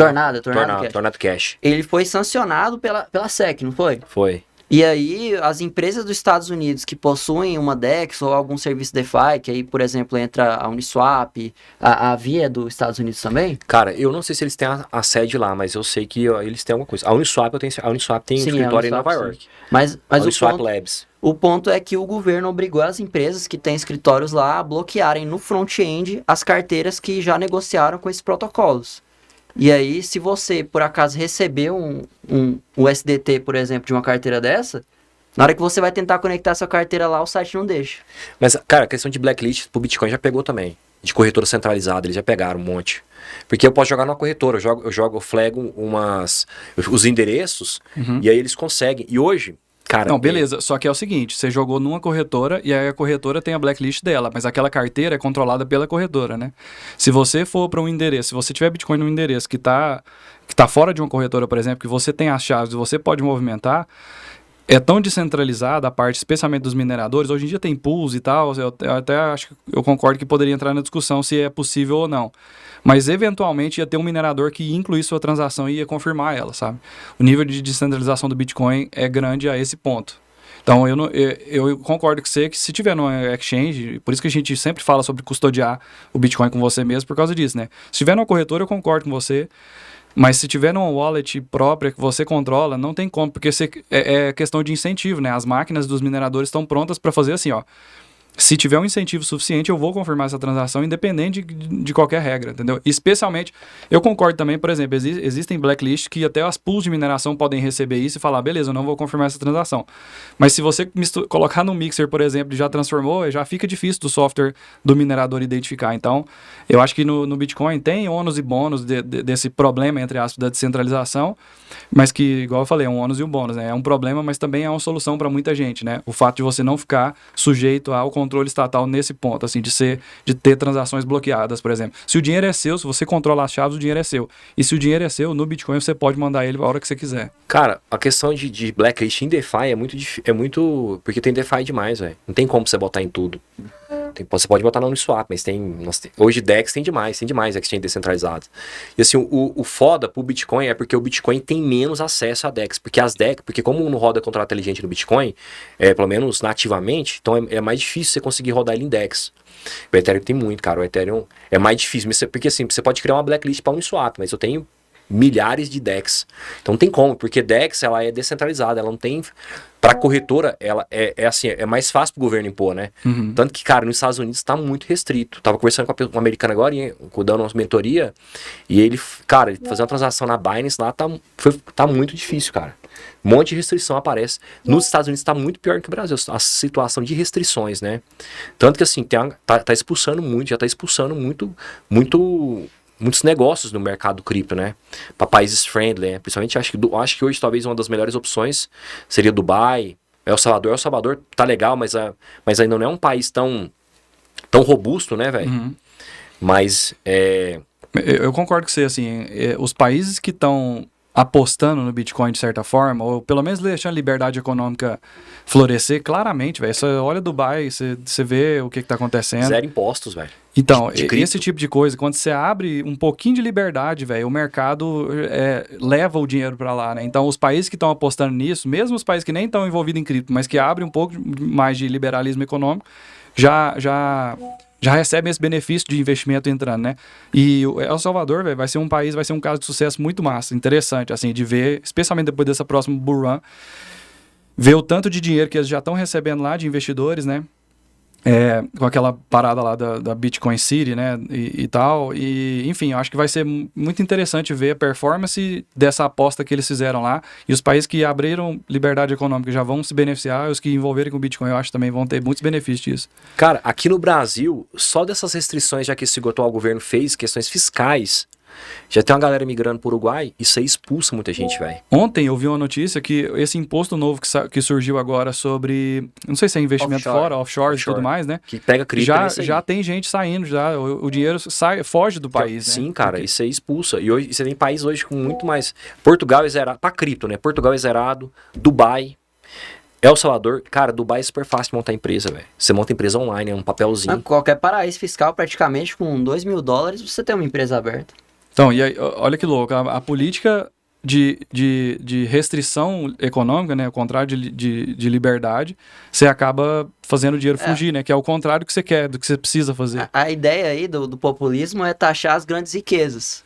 Tornado Cash. Ele foi sancionado pela SEC, não foi? Foi. E aí, as empresas dos Estados Unidos que possuem uma DEX ou algum serviço DeFi, que aí, por exemplo, entra a Uniswap, a Via dos Estados Unidos também? Cara, eu não sei se eles têm a sede lá, mas eu sei que eles têm alguma coisa. A Uniswap tem um escritório em Nova York. Mas Uniswap Labs. O ponto é que o governo obrigou as empresas que têm escritórios lá a bloquearem no front-end as carteiras que já negociaram com esses protocolos. E aí, se você, por acaso, receber um USDT, por exemplo, de uma carteira dessa, na hora que você vai tentar conectar sua carteira lá, o site não deixa. Mas, cara, a questão de blacklist pro Bitcoin já pegou também. De corretora centralizada, eles já pegaram um monte. Porque eu posso jogar numa corretora, eu flago os endereços, e aí eles conseguem. E hoje... Cara, não, beleza, só que é o seguinte, você jogou numa corretora e aí a corretora tem a blacklist dela, mas aquela carteira é controlada pela corretora, né? Se você for para um endereço, se você tiver Bitcoin num endereço que tá fora de uma corretora, por exemplo, que você tem as chaves e você pode movimentar, é tão descentralizada a parte, especialmente dos mineradores, hoje em dia tem pools e tal, eu até acho que eu concordo que poderia entrar na discussão se é possível ou não. Mas, eventualmente, ia ter um minerador que ia incluir sua transação e ia confirmar ela, sabe? O nível de descentralização do Bitcoin é grande a esse ponto. Então, eu concordo com você que se tiver no exchange, por isso que a gente sempre fala sobre custodiar o Bitcoin com você mesmo, por causa disso, né? Se tiver numa corretora, eu concordo com você, mas se tiver numa wallet própria que você controla, não tem como, porque é questão de incentivo, né? As máquinas dos mineradores estão prontas para fazer assim, ó. Se tiver um incentivo suficiente, eu vou confirmar essa transação independente de qualquer regra, entendeu? Especialmente, eu concordo também, por exemplo, existem blacklists que até as pools de mineração podem receber isso e falar, beleza, eu não vou confirmar essa transação. Mas se você colocar no mixer, por exemplo, e já transformou, já fica difícil do software do minerador identificar. Então, eu acho que no Bitcoin tem ônus e bônus desse problema, entre aspas, da descentralização, mas que, igual eu falei, é um ônus e um bônus, né? É um problema, mas também é uma solução para muita gente, né? O fato de você não ficar sujeito ao controle estatal nesse ponto, assim, de ter transações bloqueadas, por exemplo. Se o dinheiro é seu, se você controla as chaves, o dinheiro é seu. E se o dinheiro é seu, no Bitcoin você pode mandar ele a hora que você quiser. Cara, a questão de blacklist em DeFi é muito... Porque tem DeFi demais, velho. Não tem como você botar em tudo. Você pode botar na Uniswap, mas hoje DEX tem demais exchange descentralizadas. E assim, o foda pro Bitcoin é porque o Bitcoin tem menos acesso a DEX, porque como não roda contrato inteligente no Bitcoin, pelo menos nativamente, então é mais difícil você conseguir rodar ele em DEX. O Ethereum tem muito, cara, o Ethereum é mais difícil, porque assim, você pode criar uma blacklist para Uniswap, mas eu tenho milhares de DEX. Então não tem como, porque DEX ela é descentralizada, ela não tem... Para corretora, ela assim, é mais fácil para o governo impor, né? Tanto que, cara, nos Estados Unidos está muito restrito. Tava conversando com um americano agora, dando uma mentoria, e ele, cara, ele fazer uma transação na Binance lá tá muito difícil, cara. Um monte de restrição aparece. Nos Estados Unidos está muito pior que o Brasil, a situação de restrições, né? Tanto que, assim, tá expulsando muito, já tá expulsando muitos negócios no mercado cripto, né? Para países friendly, né? Principalmente acho que hoje talvez uma das melhores opções seria Dubai, El Salvador. El Salvador tá legal, mas ainda não é um país tão robusto, né, velho? Mas eu concordo com você, assim, os países que estão apostando no Bitcoin de certa forma, ou pelo menos deixando a liberdade econômica florescer, claramente, velho. Você olha Dubai, você vê o que tá acontecendo. Zero impostos, velho. Então, De esse tipo de coisa, quando você abre um pouquinho de liberdade, velho, o mercado leva o dinheiro para lá, né? Então, os países que estão apostando nisso, mesmo os países que nem estão envolvidos em cripto, mas que abrem um pouco mais de liberalismo econômico, já recebem esse benefício de investimento entrando, né? E o El Salvador, velho, vai ser um caso de sucesso muito massa, interessante, assim, de ver, especialmente depois dessa próxima bull run, ver o tanto de dinheiro que eles já estão recebendo lá de investidores, né? Com aquela parada lá da Bitcoin City, né, e tal, e enfim, eu acho que vai ser muito interessante ver a performance dessa aposta que eles fizeram lá, e os países que abriram liberdade econômica já vão se beneficiar, e os que envolverem com o Bitcoin eu acho também vão ter muitos benefícios disso. Cara, aqui no Brasil, só dessas restrições já que esse atual governo fez, questões fiscais, já tem uma galera migrando pro Uruguai, isso aí expulsa muita gente, velho. Ontem eu vi uma notícia que esse imposto novo que surgiu agora sobre, não sei se é investimento fora, offshore e tudo mais, né? Que pega cripto já tem gente saindo, o dinheiro foge do país, sim, né? cara, isso aí expulsa. E hoje você tem país hoje com muito mais... Portugal é zerado, pra cripto, né? Portugal é zerado, Dubai... El Salvador, cara, Dubai é super fácil de montar empresa, velho. Você monta empresa online, é um papelzinho. Qualquer paraíso fiscal, praticamente, com $2.000, você tem uma empresa aberta. Então, e aí, olha que louco, a política de restrição econômica, né, ao contrário de liberdade, você acaba fazendo o dinheiro fugir, né, que é o contrário do que você quer, do que você precisa fazer. A ideia aí do populismo é taxar as grandes riquezas.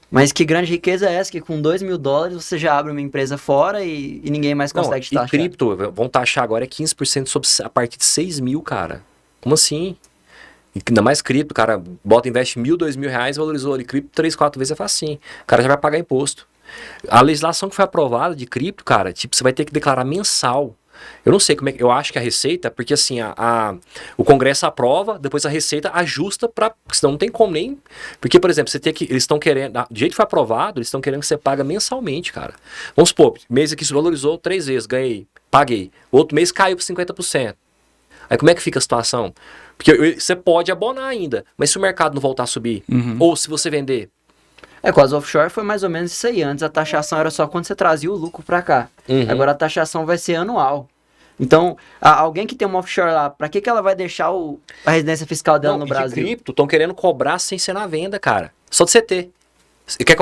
Mas que grande riqueza é essa que com $2.000 você já abre uma empresa fora e ninguém mais consegue te taxar? E cripto, vão taxar agora 15% a partir de 6 mil, cara. Como assim? E ainda mais cripto, cara, investe R$1.000, R$2.000, valorizou ali cripto 3, 4 vezes é facinho. O cara já vai pagar imposto. A legislação que foi aprovada de cripto, cara, tipo, você vai ter que declarar mensal. Eu não sei como é que... Eu acho que a Receita, porque assim, o Congresso aprova, depois a Receita ajusta porque senão não tem como nem... Porque, por exemplo, eles estão querendo... Do jeito que foi aprovado, eles estão querendo que você paga mensalmente, cara. Vamos supor, mês aqui se valorizou 3 vezes, ganhei, paguei. Outro mês caiu por 50%. Aí como é que fica a situação? Porque você pode abonar ainda, mas se o mercado não voltar a subir, ou se você vender... Com as offshore foi mais ou menos isso aí. Antes a taxação era só quando você trazia o lucro pra cá. Agora a taxação vai ser anual. Então, alguém que tem uma offshore lá, pra que ela vai deixar a residência fiscal dela no Brasil? De cripto, estão querendo cobrar sem ser na venda, cara. Só de você ter.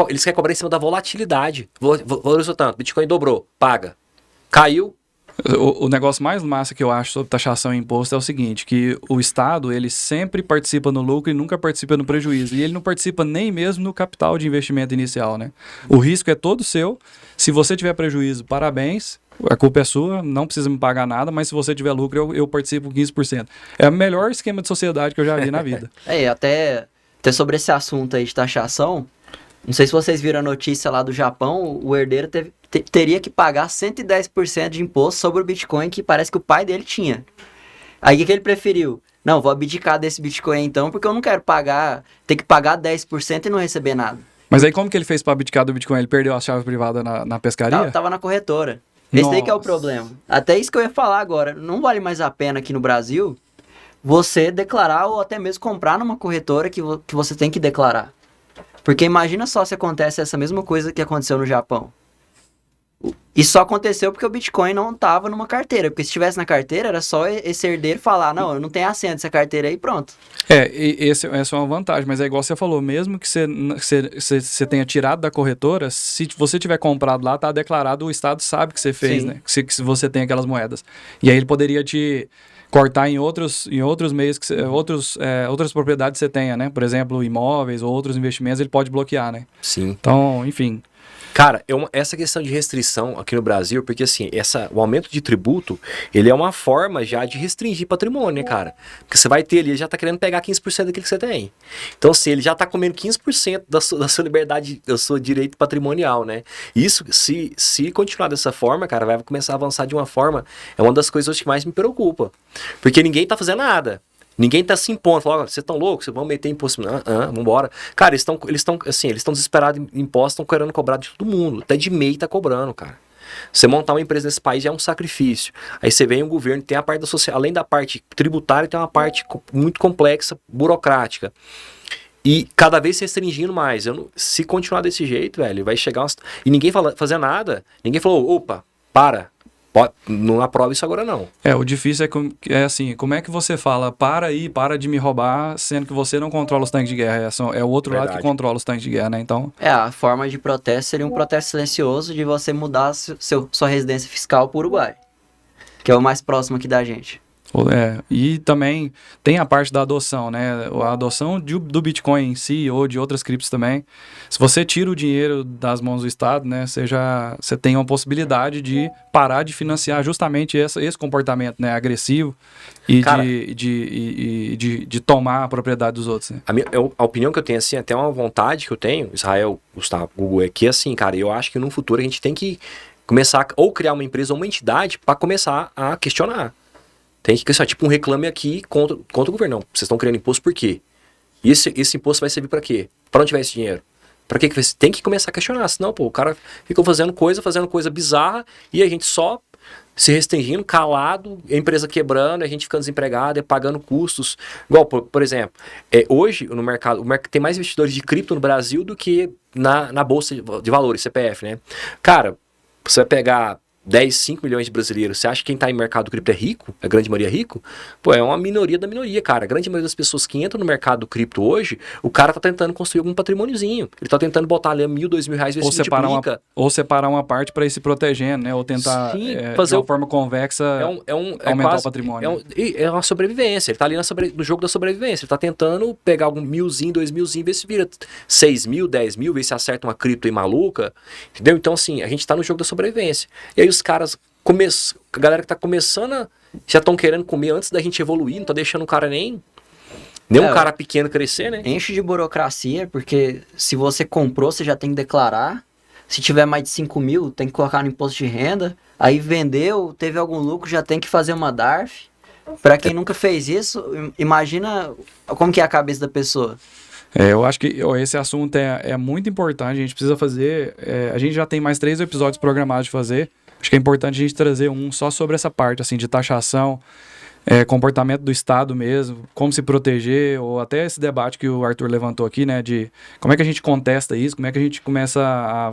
Eles querem cobrar em cima da volatilidade. Valorizou tanto, Bitcoin dobrou, paga. Caiu. O negócio mais massa que eu acho sobre taxação e imposto é o seguinte, que o Estado, ele sempre participa no lucro e nunca participa no prejuízo. E ele não participa nem mesmo no capital de investimento inicial, né? O risco é todo seu. Se você tiver prejuízo, parabéns, a culpa é sua, não precisa me pagar nada, mas se você tiver lucro, eu participo com 15%. É o melhor esquema de sociedade que eu já vi na vida. Até sobre esse assunto aí de taxação, não sei se vocês viram a notícia lá do Japão, o herdeiro teria que pagar 110% de imposto sobre o Bitcoin que parece que o pai dele tinha. Aí o que ele preferiu? Não, vou abdicar desse Bitcoin então, porque eu não quero ter que pagar 10% e não receber nada. Mas aí como que ele fez para abdicar do Bitcoin? Ele perdeu a chave privada na pescaria? Tava na corretora. Esse daí que é o problema. Até isso que eu ia falar agora. Não vale mais a pena aqui no Brasil você declarar ou até mesmo comprar numa corretora que você tem que declarar. Porque imagina só se acontece essa mesma coisa que aconteceu no Japão. Isso só aconteceu porque o Bitcoin não estava numa carteira. Porque se estivesse na carteira, era só esse herdeiro falar, não, eu não tenho a senha dessa carteira aí, pronto. Essa é uma vantagem, mas é igual você falou, mesmo que você tenha tirado da corretora, se você tiver comprado lá, tá declarado, o Estado sabe que você fez, né? Que você tem aquelas moedas. E aí ele poderia cortar em outros meios, outras propriedades que você tenha, né? Por exemplo, imóveis ou outros investimentos, ele pode bloquear, né? Sim. Então, enfim. Cara, essa questão de restrição aqui no Brasil, porque assim, o aumento de tributo, ele é uma forma já de restringir patrimônio, né, cara? Porque você vai ter ali, ele já tá querendo pegar 15% daquilo que você tem. Então, assim, ele já tá comendo 15% da sua liberdade, da sua direito patrimonial, né? Isso, se continuar dessa forma, cara, vai começar a avançar de uma forma, é uma das coisas que mais me preocupa. Porque ninguém tá fazendo nada. Ninguém tá se impondo, falando, vocês estão loucos, vocês vão meter imposto, vambora. Cara, eles estão desesperados em impostos, estão querendo cobrar de todo mundo, até de MEI tá cobrando, cara. Você montar uma empresa nesse país já é um sacrifício. Aí você vem um governo, tem a parte da social, além da parte tributária, tem uma parte muito complexa, burocrática. E cada vez se restringindo mais. Se continuar desse jeito, velho, vai chegar e ninguém fazer nada, ninguém falou, opa, para. Não aprova isso agora, não. O difícil é assim, como é que você fala, para de me roubar, sendo que você não controla os tanques de guerra? É o outro lado que controla os tanques de guerra, né? Então... a forma de protesto seria um protesto silencioso de você mudar sua residência fiscal para o Uruguai, que é o mais próximo aqui da gente. E também tem a parte da adoção, né? A adoção do Bitcoin em si ou de outras criptos também. Se você tira o dinheiro das mãos do Estado, né? Você tem uma possibilidade de parar de financiar justamente esse comportamento, né? Agressivo e cara, de tomar a propriedade dos outros. Né? A opinião que eu tenho, assim, até uma vontade que eu tenho, Israel, Gustavo, Google, é que assim, cara, eu acho que no futuro a gente tem que começar ou criar uma empresa ou uma entidade para começar a questionar. Tem que ser tipo um reclame aqui contra o governo. Não, vocês estão criando imposto por quê? E esse imposto vai servir para quê? Para onde vai esse dinheiro? Para que vai? Tem que começar a questionar. Senão, o cara fica fazendo coisa bizarra e a gente só se restringindo, calado, a empresa quebrando, a gente ficando desempregado, pagando custos. Igual, por exemplo, hoje no mercado tem mais investidores de cripto no Brasil do que na Bolsa de Valores, CPF, né? Cara, você vai pegar 5 milhões de brasileiros, você acha que quem tá em mercado cripto é rico? A grande maioria é rico? É uma minoria da minoria, cara. A grande maioria das pessoas que entram no mercado cripto hoje, o cara tá tentando construir algum patrimôniozinho. Ele tá tentando botar ali R$1.000, R$2.000, ver se multiplica. Ou separar uma parte para ir se protegendo, né? Ou tentar, fazer de uma forma convexa, aumentar o patrimônio. É uma sobrevivência. Ele tá ali no jogo da sobrevivência. Ele tá tentando pegar algum R$1.000, R$2.000, ver se vira 6.000, 10.000, ver se acerta uma cripto aí maluca. Entendeu? Então, assim, a gente tá no jogo da sobrevivência. E aí os caras, a galera que tá começando, já estão querendo comer antes da gente evoluir, não tá deixando o cara nem um cara pequeno crescer, né? Enche de burocracia, porque se você comprou, você já tem que declarar. Se tiver mais de 5 mil, tem que colocar no imposto de renda. Aí vendeu, teve algum lucro, já tem que fazer uma DARF. Pra quem nunca fez isso, imagina como que é a cabeça da pessoa. Eu acho que esse assunto é muito importante, a gente precisa fazer, a gente já tem mais 3 episódios programados de fazer. Acho que é importante a gente trazer um só sobre essa parte, assim, de taxação, comportamento do Estado mesmo, como se proteger, ou até esse debate que o Arthur levantou aqui, né, de como é que a gente contesta isso, como é que a gente começa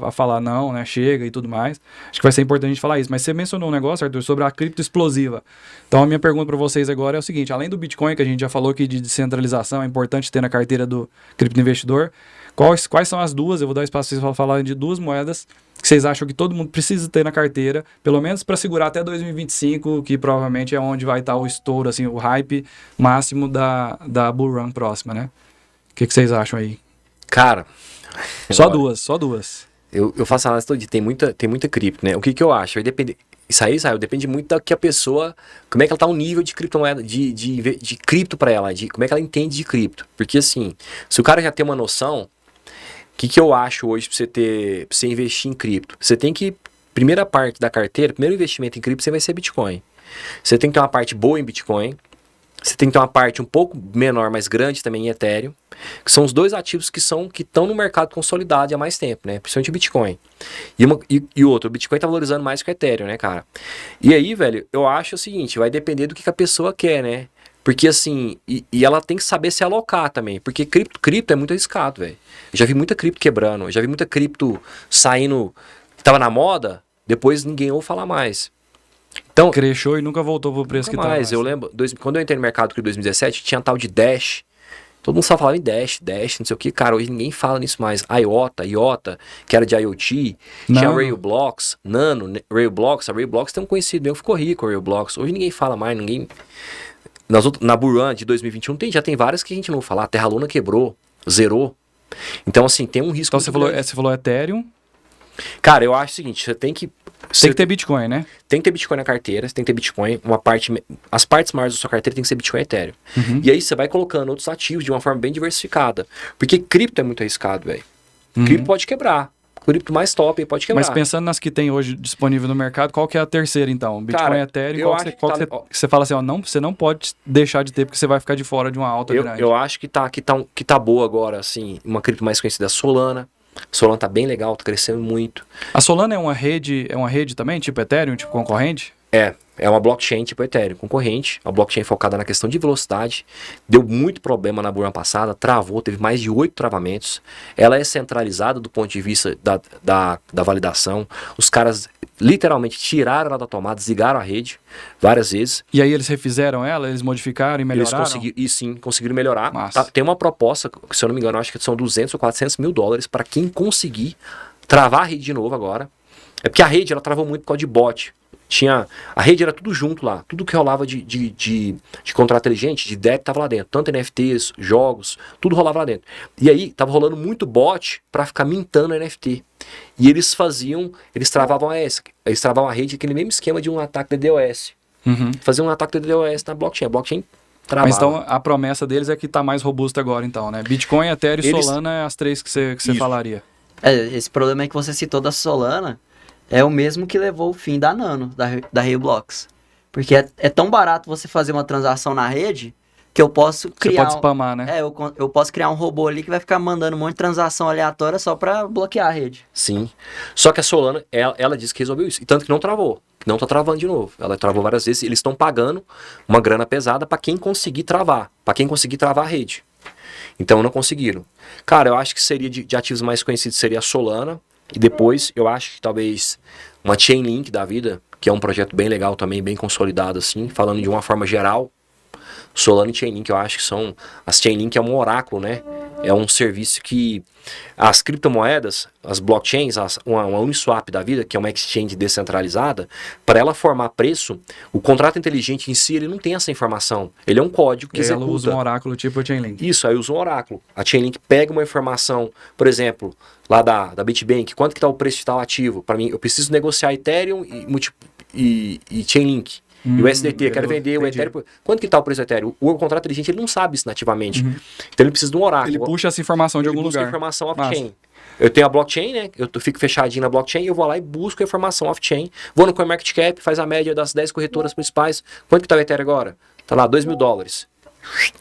a falar não, né, chega e tudo mais. Acho que vai ser importante a gente falar isso. Mas você mencionou um negócio, Arthur, sobre a cripto explosiva. Então a minha pergunta para vocês agora é o seguinte, além do Bitcoin, que a gente já falou aqui de descentralização, é importante ter na carteira do criptoinvestidor, quais são as duas, eu vou dar espaço para vocês falarem de 2 moedas que vocês acham que todo mundo precisa ter na carteira, pelo menos para segurar até 2025, que provavelmente é onde vai estar o estouro, assim, o hype máximo da Bull Run próxima, né? O que vocês acham aí? Cara... Só duas. Eu faço análise todo dia, tem muita cripto, né? O que eu acho? Vai depender... Isso aí, depende muito da que a pessoa... Como é que ela tá o nível de criptomoeda, de cripto para ela, como é que ela entende de cripto. Porque, assim, se o cara já tem uma noção... O que eu acho hoje pra você investir em cripto? Você tem que, primeira parte da carteira, primeiro investimento em cripto, você vai ser Bitcoin. Você tem que ter uma parte boa em Bitcoin. Você tem que ter uma parte um pouco menor, mas grande também em Ethereum. Que são os 2 ativos que estão no mercado consolidado há mais tempo, né? Principalmente o Bitcoin. E outro, o Bitcoin tá valorizando mais que o Ethereum, né, cara? E aí, velho, eu acho o seguinte, vai depender do que a pessoa quer, né? Porque assim, e ela tem que saber se alocar também, porque cripto é muito arriscado, velho. Eu já vi muita cripto quebrando, eu já vi muita cripto saindo, que tava na moda, depois ninguém ouve falar mais. Então, cresceu e nunca voltou pro preço que tava. Mais, eu lembro, quando eu entrei no mercado em 2017, tinha tal de Dash. Todo mundo só falava em Dash, não sei o que. Cara, hoje ninguém fala nisso mais. IOTA, que era de IoT. Tinha Railblocks, Nano, Railblocks. A Railblocks tem um conhecido meu que ficou rico, a Railblocks. Hoje ninguém fala mais, ninguém... Na Bull Run de 2021 já tem várias que a gente não vai falar. A Terra Luna quebrou, zerou. Então, assim, tem um risco. Então você falou Ethereum. Cara, eu acho o seguinte, você tem que... Tem que ter Bitcoin, né? Tem que ter Bitcoin na carteira, você tem que ter Bitcoin, as partes maiores da sua carteira tem que ser Bitcoin e Ethereum. E aí você vai colocando outros ativos de uma forma bem diversificada. Porque cripto é muito arriscado, velho. Cripto pode quebrar. Cripto mais top aí pode quebrar. Mas pensando nas que tem hoje disponível no mercado, qual que é a terceira, então? Bitcoin e Ethereum, qual que você fala assim, ó, você não pode deixar de ter, porque você vai ficar de fora de uma alta grande. Eu acho que tá boa agora, assim, uma cripto mais conhecida, a Solana. Solana tá bem legal, tá crescendo muito. A Solana é uma rede também, tipo Ethereum, tipo concorrente? É uma blockchain tipo Ethereum, concorrente, uma blockchain focada na questão de velocidade. Deu muito problema na Bull Run passada, travou, teve mais de 8 travamentos. Ela é centralizada do ponto de vista da validação. Os caras literalmente tiraram ela da tomada, desligaram a rede várias vezes. E aí eles refizeram ela, eles modificaram e melhoraram? Conseguiram melhorar. Tem uma proposta, se eu não me engano, acho que são 200 ou 400 mil dólares para quem conseguir travar a rede de novo agora. É porque a rede ela travou muito por causa de bot. A rede era tudo junto lá, tudo que rolava de contrato inteligente, de débito tava lá dentro, tanto NFTs, jogos, tudo rolava lá dentro. E aí tava rolando muito bot para ficar mintando NFT. E eles travavam a rede, aquele mesmo esquema de um ataque de DDoS. Faziam um ataque de DDoS na blockchain, a blockchain travava. Mas então a promessa deles é que tá mais robusta agora então, né? Bitcoin, Ethereum e Solana é as três que você falaria. Esse problema que você citou da Solana é o mesmo que levou o fim da Nano, da Roblox. Porque é tão barato você fazer uma transação na rede que eu posso criar... Você pode spamar, né? Eu posso criar um robô ali que vai ficar mandando um monte de transação aleatória só pra bloquear a rede. Sim. Só que a Solana, ela disse que resolveu isso. E tanto que não travou. Não tá travando de novo. Ela travou várias vezes. Eles estão pagando uma grana pesada pra quem conseguir travar. Pra quem conseguir travar a rede. Então não conseguiram. Cara, eu acho que seria de ativos mais conhecidos seria a Solana. E depois, eu acho que talvez uma Chainlink da vida, que é um projeto bem legal também, bem consolidado assim, falando de uma forma geral. Solana e Chainlink, eu acho que são... As Chainlink é um oráculo, né? É um serviço que as criptomoedas, as blockchains, uma Uniswap da vida, que é uma exchange descentralizada, para ela formar preço, o contrato inteligente em si, ele não tem essa informação. Ele é um código que executa. Ela usa um oráculo tipo a Chainlink. Isso, aí usa um oráculo. A Chainlink pega uma informação, por exemplo, lá da BitBank, quanto que está o preço de tal ativo? Para mim, eu preciso negociar Ethereum e Chainlink. E o SDT, quero vender o Ethereum. Quanto que está o preço do Ethereum? O contrato inteligente ele não sabe isso nativamente. Então ele precisa de um oráculo. Ele puxa essa informação de algum lugar. Ele busca a informação off-chain. Eu tenho a blockchain, né? Eu fico fechadinho na blockchain, eu vou lá e busco a informação off-chain. Vou no CoinMarketCap, faz a média das 10 corretoras principais. Quanto que está o Ethereum agora? Tá lá, $2.000.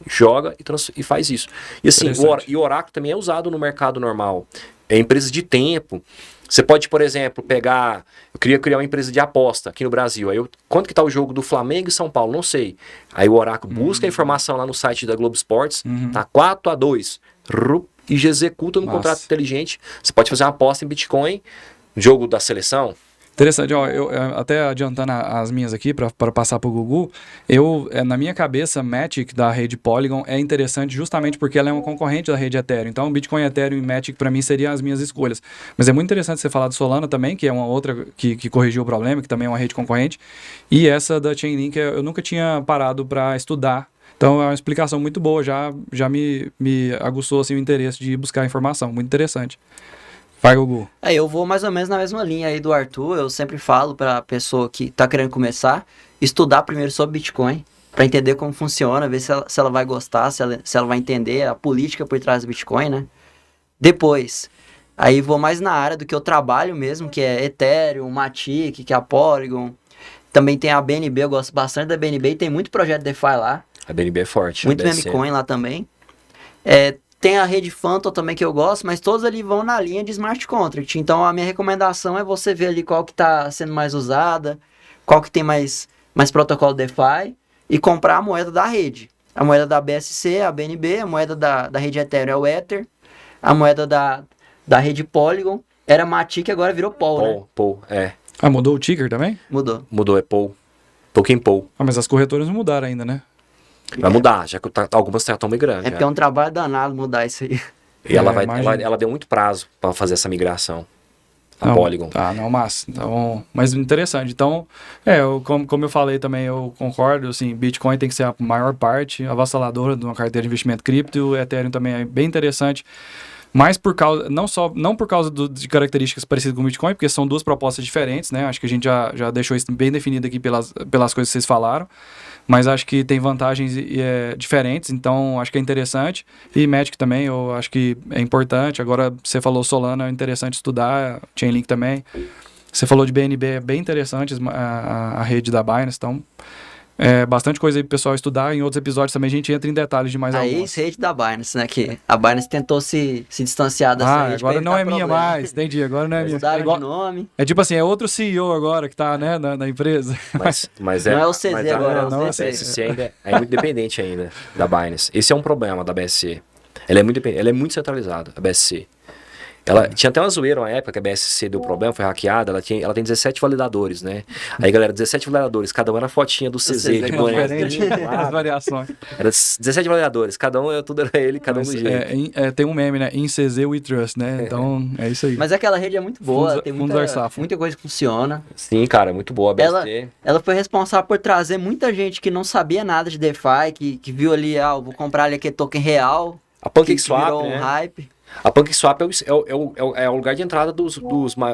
Joga e faz isso. E assim, o oráculo também é usado no mercado normal. É empresa de tempo. Você pode, por exemplo, eu queria criar uma empresa de aposta aqui no Brasil. Aí quanto que tá o jogo do Flamengo e São Paulo? Não sei. Aí o oráculo busca a informação lá no site da Globo Esportes, tá 4-2. E executa no contrato inteligente. Você pode fazer uma aposta em Bitcoin, jogo da seleção. Interessante, ó, eu até adiantando as minhas aqui para passar para o Gugu, na minha cabeça, Matic da rede Polygon é interessante justamente porque ela é uma concorrente da rede Ethereum. Então, Bitcoin, Ethereum e Matic para mim seriam as minhas escolhas. Mas é muito interessante você falar de Solana também, que é uma outra que corrigiu o problema, que também é uma rede concorrente. E essa da Chainlink eu nunca tinha parado para estudar. Então, é uma explicação muito boa, já me aguçou assim, o interesse de buscar informação. Muito interessante. Vai, Gugu. Eu vou mais ou menos na mesma linha aí do Arthur. Eu sempre falo pra pessoa que tá querendo começar, estudar primeiro sobre Bitcoin, pra entender como funciona, ver se ela vai gostar, se ela vai entender a política por trás do Bitcoin, né? Depois, aí vou mais na área do que eu trabalho mesmo, que é Ethereum, Matic, que é a Polygon. Também tem a BNB, eu gosto bastante da BNB e tem muito projeto DeFi lá. A BNB é forte. Muito memecoin lá também. Tem a rede Phantom também que eu gosto, mas todos ali vão na linha de smart contract. Então a minha recomendação é você ver ali qual que está sendo mais usada, qual que tem mais protocolo DeFi e comprar a moeda da rede. A moeda da BSC, a BNB, a moeda da rede Ethereum é o Ether, a moeda da rede Polygon era Matic, agora virou Pol, né? Pol, é. Ah, mudou o ticker também? Mudou, é Pol. Token Pol. Ah, mas as corretoras não mudaram ainda, né? Vai mudar, já que algumas estão migrando. É porque é um trabalho danado mudar isso aí. E ela deu muito prazo para fazer essa migração. a Polygon. Tá, não, massa. Então, mas interessante. Então, como eu falei também, eu concordo, assim, Bitcoin tem que ser a maior parte, avassaladora de uma carteira de investimento cripto, e o Ethereum também é bem interessante, mas por causa, não por causa de características parecidas com o Bitcoin, porque são duas propostas diferentes, né? Acho que a gente já deixou isso bem definido aqui pelas coisas que vocês falaram, mas acho que tem vantagens diferentes, então acho que é interessante. E Magic também, eu acho que é importante. Agora, você falou Solana, é interessante estudar, Chainlink também. Você falou de BNB, é bem interessante a rede da Binance, então... bastante coisa aí pro pessoal estudar. Em outros episódios também a gente entra em detalhes de mais A algumas. ex-rede da Binance, né? Que a Binance tentou se distanciar dessa rede. Agora não é pra minha evitar mais, entendi. Agora não é minha. Mudaram de nome. É tipo assim, é outro CEO agora que tá, né, na empresa. Mas Não é o CZ mas agora, é a o CZ. BSC ainda é muito dependente ainda da Binance. Esse é um problema da BSC. Ela é muito dependente, ela é muito centralizada, a BSC. Ela tinha até uma zoeira uma época que a BSC deu problema, foi hackeada, ela tem 17 validadores, né? Aí, galera, 17 validadores, cada um era a fotinha do CZ, de Diferente as variações. Era 17 validadores, cada um, tudo era ele, cada um do jeito. Tem um meme, né? In CZ we trust, né? Então, é isso aí. Mas aquela rede é muito boa, Fundos- tem fundos muita Arsaf. coisa que funciona. Sim, cara, muito boa a BSC. Ela foi responsável por trazer muita gente que não sabia nada de DeFi, que viu ali, vou comprar ali aquele token real. A Que PancakeSwap, virou um né? hype. A PancakeSwap é o lugar de entrada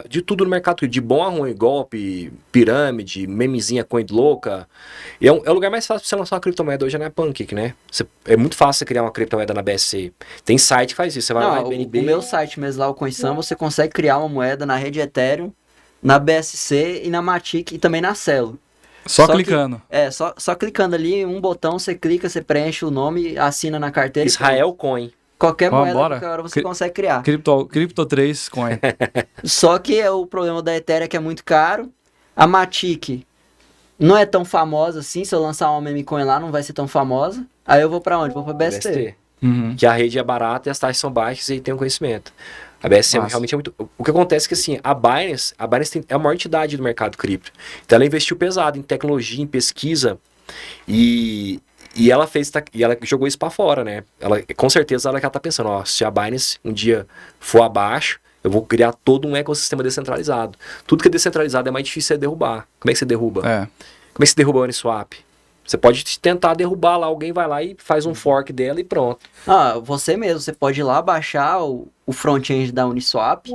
de tudo no mercado, de bom a ruim, golpe, pirâmide, memezinha, coin louca. E é o lugar mais fácil pra você lançar uma criptomoeda hoje, é na Pancake, né? É muito fácil você criar uma criptomoeda na BSC. Tem site que faz isso, você vai lá Não, em BNB. o meu site mesmo lá, o CoinSum, você consegue criar uma moeda na rede Ethereum, na BSC e na Matic e também na Celo. Só que- clicando. Só clicando ali, um botão, você clica, você preenche o nome, assina na carteira. Israel Coin. Qualquer Vamos moeda, embora? qualquer hora você consegue criar. Crypto 3 coin. Só que o problema da Ethereum é que é muito caro. A Matic não é tão famosa assim. Se eu lançar uma meme coin lá, não vai ser tão famosa. Aí eu vou pra onde? Vou pra BST. Uhum. Que a rede é barata e as taxas são baixas e tem um conhecimento. A BSC Massa. realmente é muito... O que acontece é que, assim, a Binance é a maior entidade do mercado cripto. Então, ela investiu pesado em tecnologia, em pesquisa e ela jogou isso pra fora, né? Com certeza ela tá pensando, se a Binance um dia for abaixo, eu vou criar todo um ecossistema descentralizado. Tudo que é descentralizado é mais difícil de derrubar. Como é que você derruba? Como é que você derruba a Uniswap? Você pode tentar derrubar lá, alguém vai lá e faz um fork dela e pronto. Você mesmo, você pode ir lá baixar o front-end da Uniswap.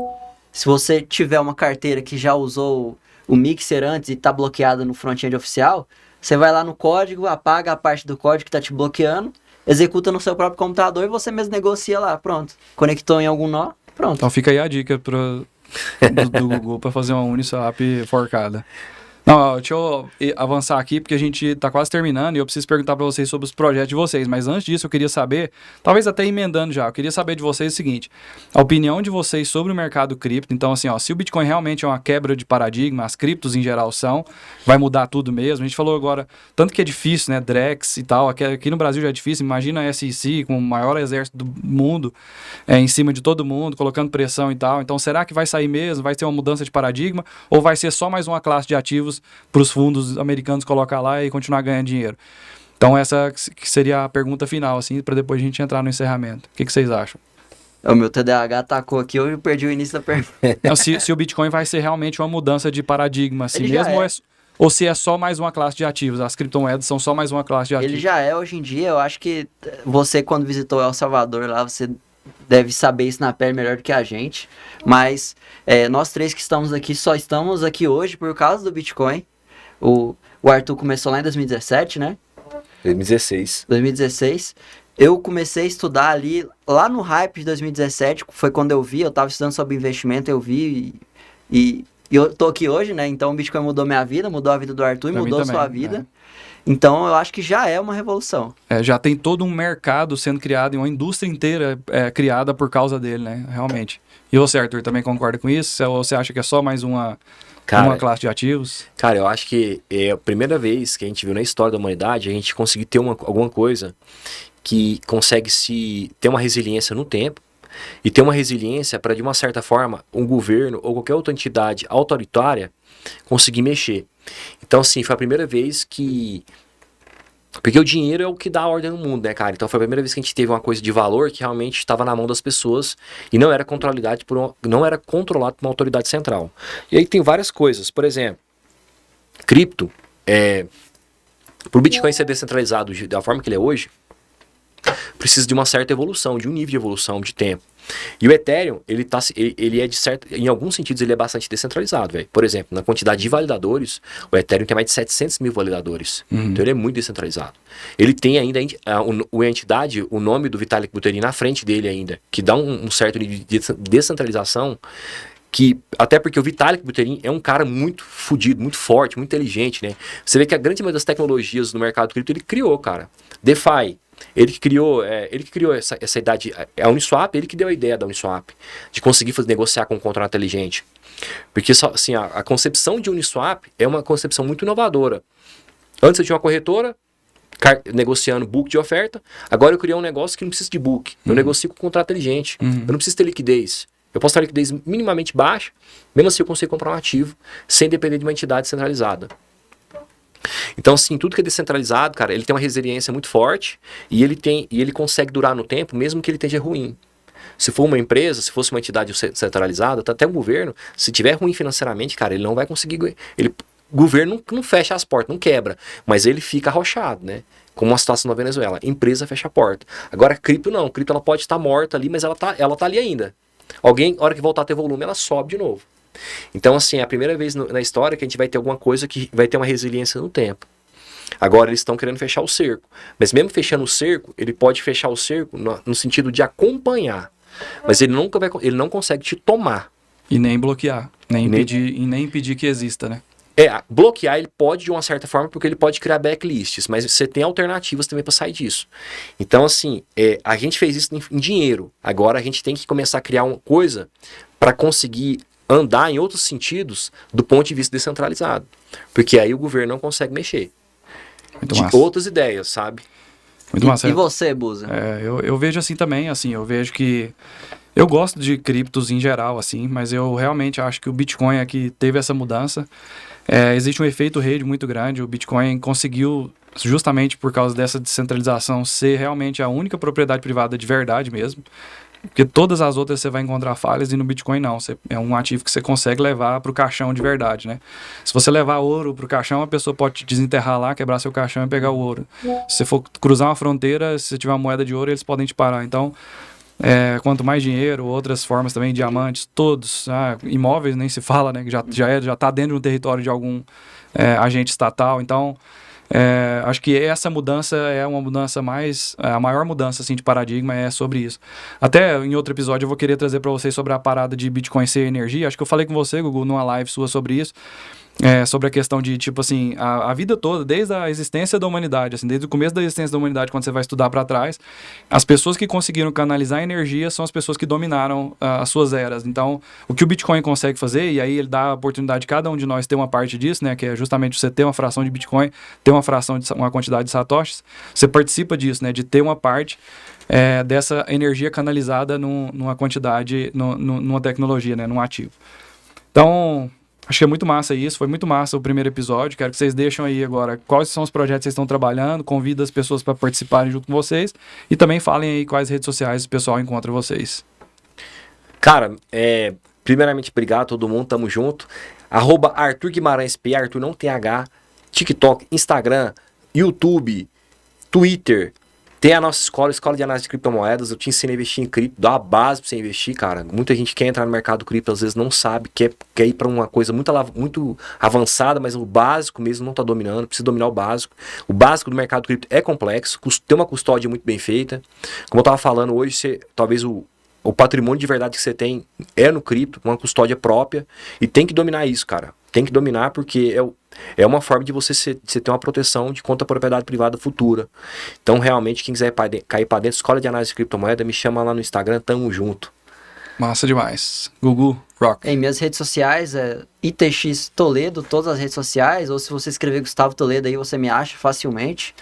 Se você tiver uma carteira que já usou o Mixer antes e tá bloqueada no front-end oficial, você vai lá no código, apaga a parte do código que tá te bloqueando, executa no seu próprio computador e você mesmo negocia lá, pronto. Conectou em algum nó, pronto. Então fica aí a dica do Google para fazer uma Uniswap forcada. Não, deixa eu avançar aqui, porque a gente tá quase terminando e eu preciso perguntar para vocês sobre os projetos de vocês. Mas antes disso, eu queria saber, talvez até emendando já, eu queria saber de vocês o seguinte, a opinião de vocês sobre o mercado cripto. Então, assim, se o Bitcoin realmente é uma quebra de paradigma, as criptos em geral são, vai mudar tudo mesmo. A gente falou agora, tanto que é difícil, né, Drex e tal, aqui no Brasil já é difícil, imagina a SEC com o maior exército do mundo, em cima de todo mundo, colocando pressão e tal. Então, será que vai sair mesmo? Vai ter uma mudança de paradigma? Ou vai ser só mais uma classe de ativos para os fundos americanos colocar lá e continuar ganhando dinheiro? Então essa que seria a pergunta final, assim, para depois a gente entrar no encerramento. O que vocês acham? O meu TDAH atacou aqui, eu perdi o início da pergunta. Então, se o Bitcoin vai ser realmente uma mudança de paradigma, assim Ele já mesmo, é. ou se é só mais uma classe de ativos, as criptomoedas são só mais uma classe de ativos? Ele já é hoje em dia, eu acho que você quando visitou El Salvador lá, você deve saber isso na pele melhor do que a gente, mas nós três que estamos aqui, só estamos aqui hoje por causa do Bitcoin. O Arthur começou lá em 2017, né? 2016. Eu comecei a estudar ali, lá no hype de 2017, foi quando eu tava estudando sobre investimento, eu vi e eu tô aqui hoje, né? Então o Bitcoin mudou minha vida, mudou a vida do Arthur e Pra mim mudou a também, sua vida. Então eu acho que já é uma revolução. Já tem todo um mercado sendo criado e uma indústria inteira criada por causa dele, né? Realmente. E você, Arthur, também concorda com isso? Ou você acha que é só mais uma classe de ativos? Cara, eu acho que é a primeira vez que a gente viu na história da humanidade a gente conseguir ter alguma coisa que consegue ter uma resiliência no tempo e ter uma resiliência para, de uma certa forma, um governo ou qualquer outra entidade autoritária conseguir mexer. Então, assim, foi a primeira vez que Porque o dinheiro é o que dá ordem no mundo, né, cara? Então foi a primeira vez que a gente teve uma coisa de valor que realmente estava na mão das pessoas e não era controlado não era controlado por uma autoridade central. E aí tem várias coisas. Por exemplo, cripto, para o Bitcoin ser descentralizado da forma que ele é hoje, precisa de uma certa evolução, de um nível de evolução, de tempo. E o Ethereum, ele é de certo, em alguns sentidos ele é bastante descentralizado, velho. Por exemplo, na quantidade de validadores, o Ethereum tem mais de 700 mil validadores. Então ele é muito descentralizado. Ele tem ainda a entidade, o nome do Vitalik Buterin na frente dele ainda, que dá um certo nível de descentralização, que até porque o Vitalik Buterin é um cara muito fodido, muito forte, muito inteligente, né? Você vê que a grande maioria das tecnologias no mercado cripto ele criou, cara. DeFi, ele que criou essa idade, a Uniswap, ele que deu a ideia da Uniswap, de conseguir negociar com um contrato inteligente. Porque assim, a concepção de Uniswap é uma concepção muito inovadora. Antes eu tinha uma corretora negociando book de oferta, agora eu criei um negócio que não precisa de book. Eu negocio com um contrato inteligente. Eu não preciso ter liquidez. Eu posso ter liquidez minimamente baixa, mesmo assim eu consigo comprar um ativo sem depender de uma entidade centralizada. Então, assim, tudo que é descentralizado, cara, ele tem uma resiliência muito forte e ele consegue durar no tempo, mesmo que ele esteja ruim. Se for uma empresa, se fosse uma entidade centralizada, até o governo, se tiver ruim financeiramente, cara, ele não vai conseguir... O governo não fecha as portas, não quebra, mas ele fica arrochado, né? Como uma situação na Venezuela. Empresa fecha a porta. Agora, cripto não. Cripto ela pode estar morta ali, mas ela tá ali ainda. Alguém, na hora que voltar a ter volume, ela sobe de novo. Então, assim, é a primeira vez na história que a gente vai ter alguma coisa que vai ter uma resiliência no tempo. Agora, eles estão querendo fechar o cerco. Mas mesmo fechando o cerco, ele pode fechar o cerco no sentido de acompanhar. Mas ele não consegue te tomar. E nem bloquear. Nem impedir que exista, né? Bloquear ele pode de uma certa forma, porque ele pode criar backlists, mas você tem alternativas também para sair disso. Então, assim, a gente fez isso em dinheiro. Agora a gente tem que começar a criar uma coisa para conseguir andar em outros sentidos do ponto de vista descentralizado. Porque aí o governo não consegue mexer. Muito de massa. outras ideias, sabe? Muito massa. E você, Buza? Eu vejo assim também, assim, eu vejo que... Eu gosto de criptos em geral, assim, mas eu realmente acho que o Bitcoin é que teve essa mudança. Existe um efeito rede muito grande. O Bitcoin conseguiu, justamente por causa dessa descentralização, ser realmente a única propriedade privada de verdade mesmo. Porque todas as outras você vai encontrar falhas e no Bitcoin não. É um ativo que você consegue levar para o caixão de verdade, né? Se você levar ouro para o caixão, a pessoa pode te desenterrar lá, quebrar seu caixão e pegar o ouro. Se você for cruzar uma fronteira, se você tiver uma moeda de ouro, eles podem te parar. Então... quanto mais dinheiro, outras formas também, diamantes, todos, imóveis nem se fala, né, que já está dentro de um território de algum agente estatal. Então, acho que essa mudança é uma mudança a maior mudança assim, de paradigma é sobre isso. Até em outro episódio eu vou querer trazer para vocês sobre a parada de Bitcoin ser energia. Acho que eu falei com você, Gugu, numa live sua sobre isso. Sobre a questão de, tipo assim, a vida toda, desde a existência da humanidade, assim, desde o começo da existência da humanidade, quando você vai estudar para trás, as pessoas que conseguiram canalizar a energia são as pessoas que dominaram as suas eras. Então, o que o Bitcoin consegue fazer, e aí ele dá a oportunidade de cada um de nós ter uma parte disso, né, que é justamente você ter uma fração de Bitcoin, ter uma fração de uma quantidade de satoshis, você participa disso, né, de ter uma parte dessa energia canalizada numa quantidade, numa tecnologia, né, num ativo. Então... Acho que é muito massa isso, foi muito massa o primeiro episódio. Quero que vocês deixem aí agora quais são os projetos que vocês estão trabalhando, convida as pessoas para participarem junto com vocês e também falem aí quais redes sociais o pessoal encontra vocês. Cara, primeiramente, obrigado a todo mundo, tamo junto. @Arthur Guimarães P, Arthur não tem H, TikTok, Instagram, YouTube, Twitter. Tem a nossa escola de análise de criptomoedas. Eu te ensino a investir em cripto, dá uma base pra você investir, cara. Muita gente quer entrar no mercado cripto, às vezes não sabe, quer ir pra uma coisa muito avançada, mas o básico mesmo não tá dominando, precisa dominar o básico. O básico do mercado cripto é complexo, tem uma custódia muito bem feita. Como eu tava falando hoje, talvez o patrimônio de verdade que você tem é no cripto, uma custódia própria, e tem que dominar isso, cara. Tem que dominar porque é uma forma de você ter uma proteção de conta propriedade privada futura. Então, realmente, quem quiser cair para dentro, Escola de Análise de Criptomoeda, me chama lá no Instagram, tamo junto. Massa demais. Gugu, rock. Em minhas redes sociais é ITX Toledo, todas as redes sociais, ou se você escrever Gustavo Toledo aí, você me acha facilmente.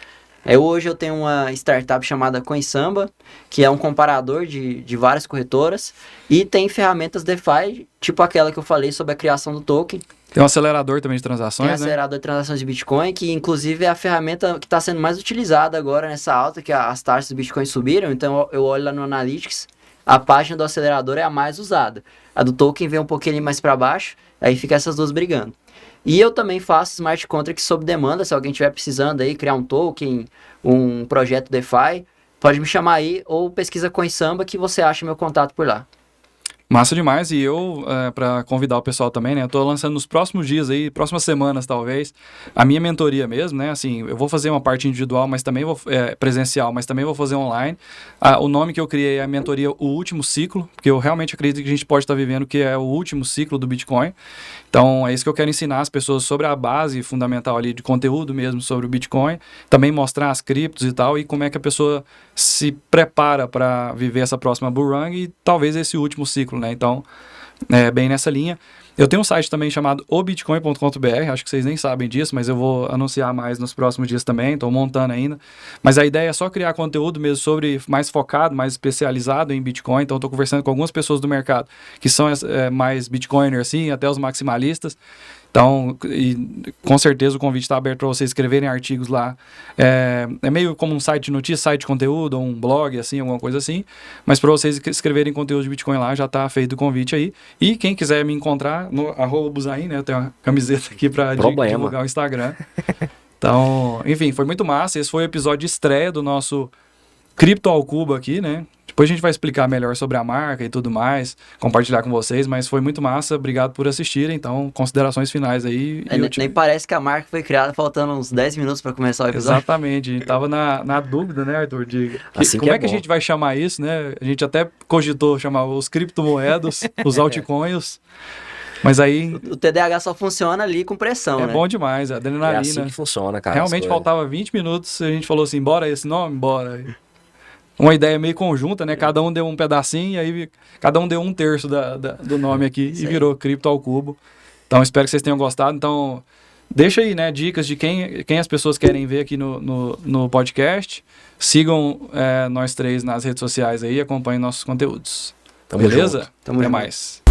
Hoje eu tenho uma startup chamada CoinSamba, que é um comparador de várias corretoras, e tem ferramentas DeFi, tipo aquela que eu falei sobre a criação do token, Tem um acelerador também de transações, Tem acelerador de transações de Bitcoin, que inclusive é a ferramenta que está sendo mais utilizada agora nessa alta, que as taxas do Bitcoin subiram. Então eu olho lá no Analytics, a página do acelerador é a mais usada. A do token vem um pouquinho mais para baixo, aí fica essas duas brigando. E eu também faço smart contracts sob demanda, se alguém estiver precisando aí criar um token, um projeto DeFi, pode me chamar aí ou pesquisa CoinSamba que você acha meu contato por lá. Massa demais, e eu, para convidar o pessoal também, né, eu tô lançando nos próximos dias aí, próximas semanas talvez, a minha mentoria mesmo, né, assim, eu vou fazer uma parte individual, mas também vou, presencial, mas também vou fazer online. O nome que eu criei é a mentoria O Último Ciclo, porque eu realmente acredito que a gente pode estar vivendo que é o último ciclo do Bitcoin. Então, é isso que eu quero ensinar as pessoas sobre a base fundamental ali de conteúdo mesmo sobre o Bitcoin, também mostrar as criptos e tal, e como é que a pessoa se prepara para viver essa próxima bull run e talvez esse último ciclo, né? Então, é bem nessa linha. Eu tenho um site também chamado obitcoin.com.br, acho que vocês nem sabem disso, mas eu vou anunciar mais nos próximos dias também, estou montando ainda. Mas a ideia é só criar conteúdo mesmo sobre, mais focado, mais especializado em Bitcoin, então estou conversando com algumas pessoas do mercado que são mais Bitcoiners, assim, até os maximalistas. Então, e com certeza o convite está aberto para vocês escreverem artigos lá. É meio como um site de notícias, site de conteúdo, ou um blog, assim, alguma coisa assim. Mas para vocês escreverem conteúdo de Bitcoin lá, já está feito o convite aí. E quem quiser me encontrar no @Buzain, né? Eu tenho uma camiseta aqui para divulgar o Instagram. Então, enfim, foi muito massa. Esse foi o episódio de estreia do nosso Cripto ao Cubo aqui, né? Depois a gente vai explicar melhor sobre a marca e tudo mais, compartilhar com vocês, mas foi muito massa, obrigado por assistirem, então, considerações finais aí. Nem parece que a marca foi criada faltando uns 10 minutos para começar o episódio. Exatamente, a gente tava na dúvida, né, Arthur, de assim como que é que a gente vai chamar isso, né? A gente até cogitou chamar os criptomoedas, os altcoins, mas aí... O TDAH só funciona ali com pressão, né? É bom demais, a adrenalina. É assim que funciona, cara. Realmente faltava 20 minutos, a gente falou assim, bora esse nome? Bora. Uma ideia meio conjunta, né? Cada um deu um pedacinho e aí cada um deu 1/3 do nome aqui e virou Cripto ao Cubo. Então, espero que vocês tenham gostado. Então, deixa aí, né? Dicas de quem as pessoas querem ver aqui no podcast. Sigam nós três nas redes sociais aí e acompanhem nossos conteúdos. Tamo Beleza? junto. Tamo Até junto. mais.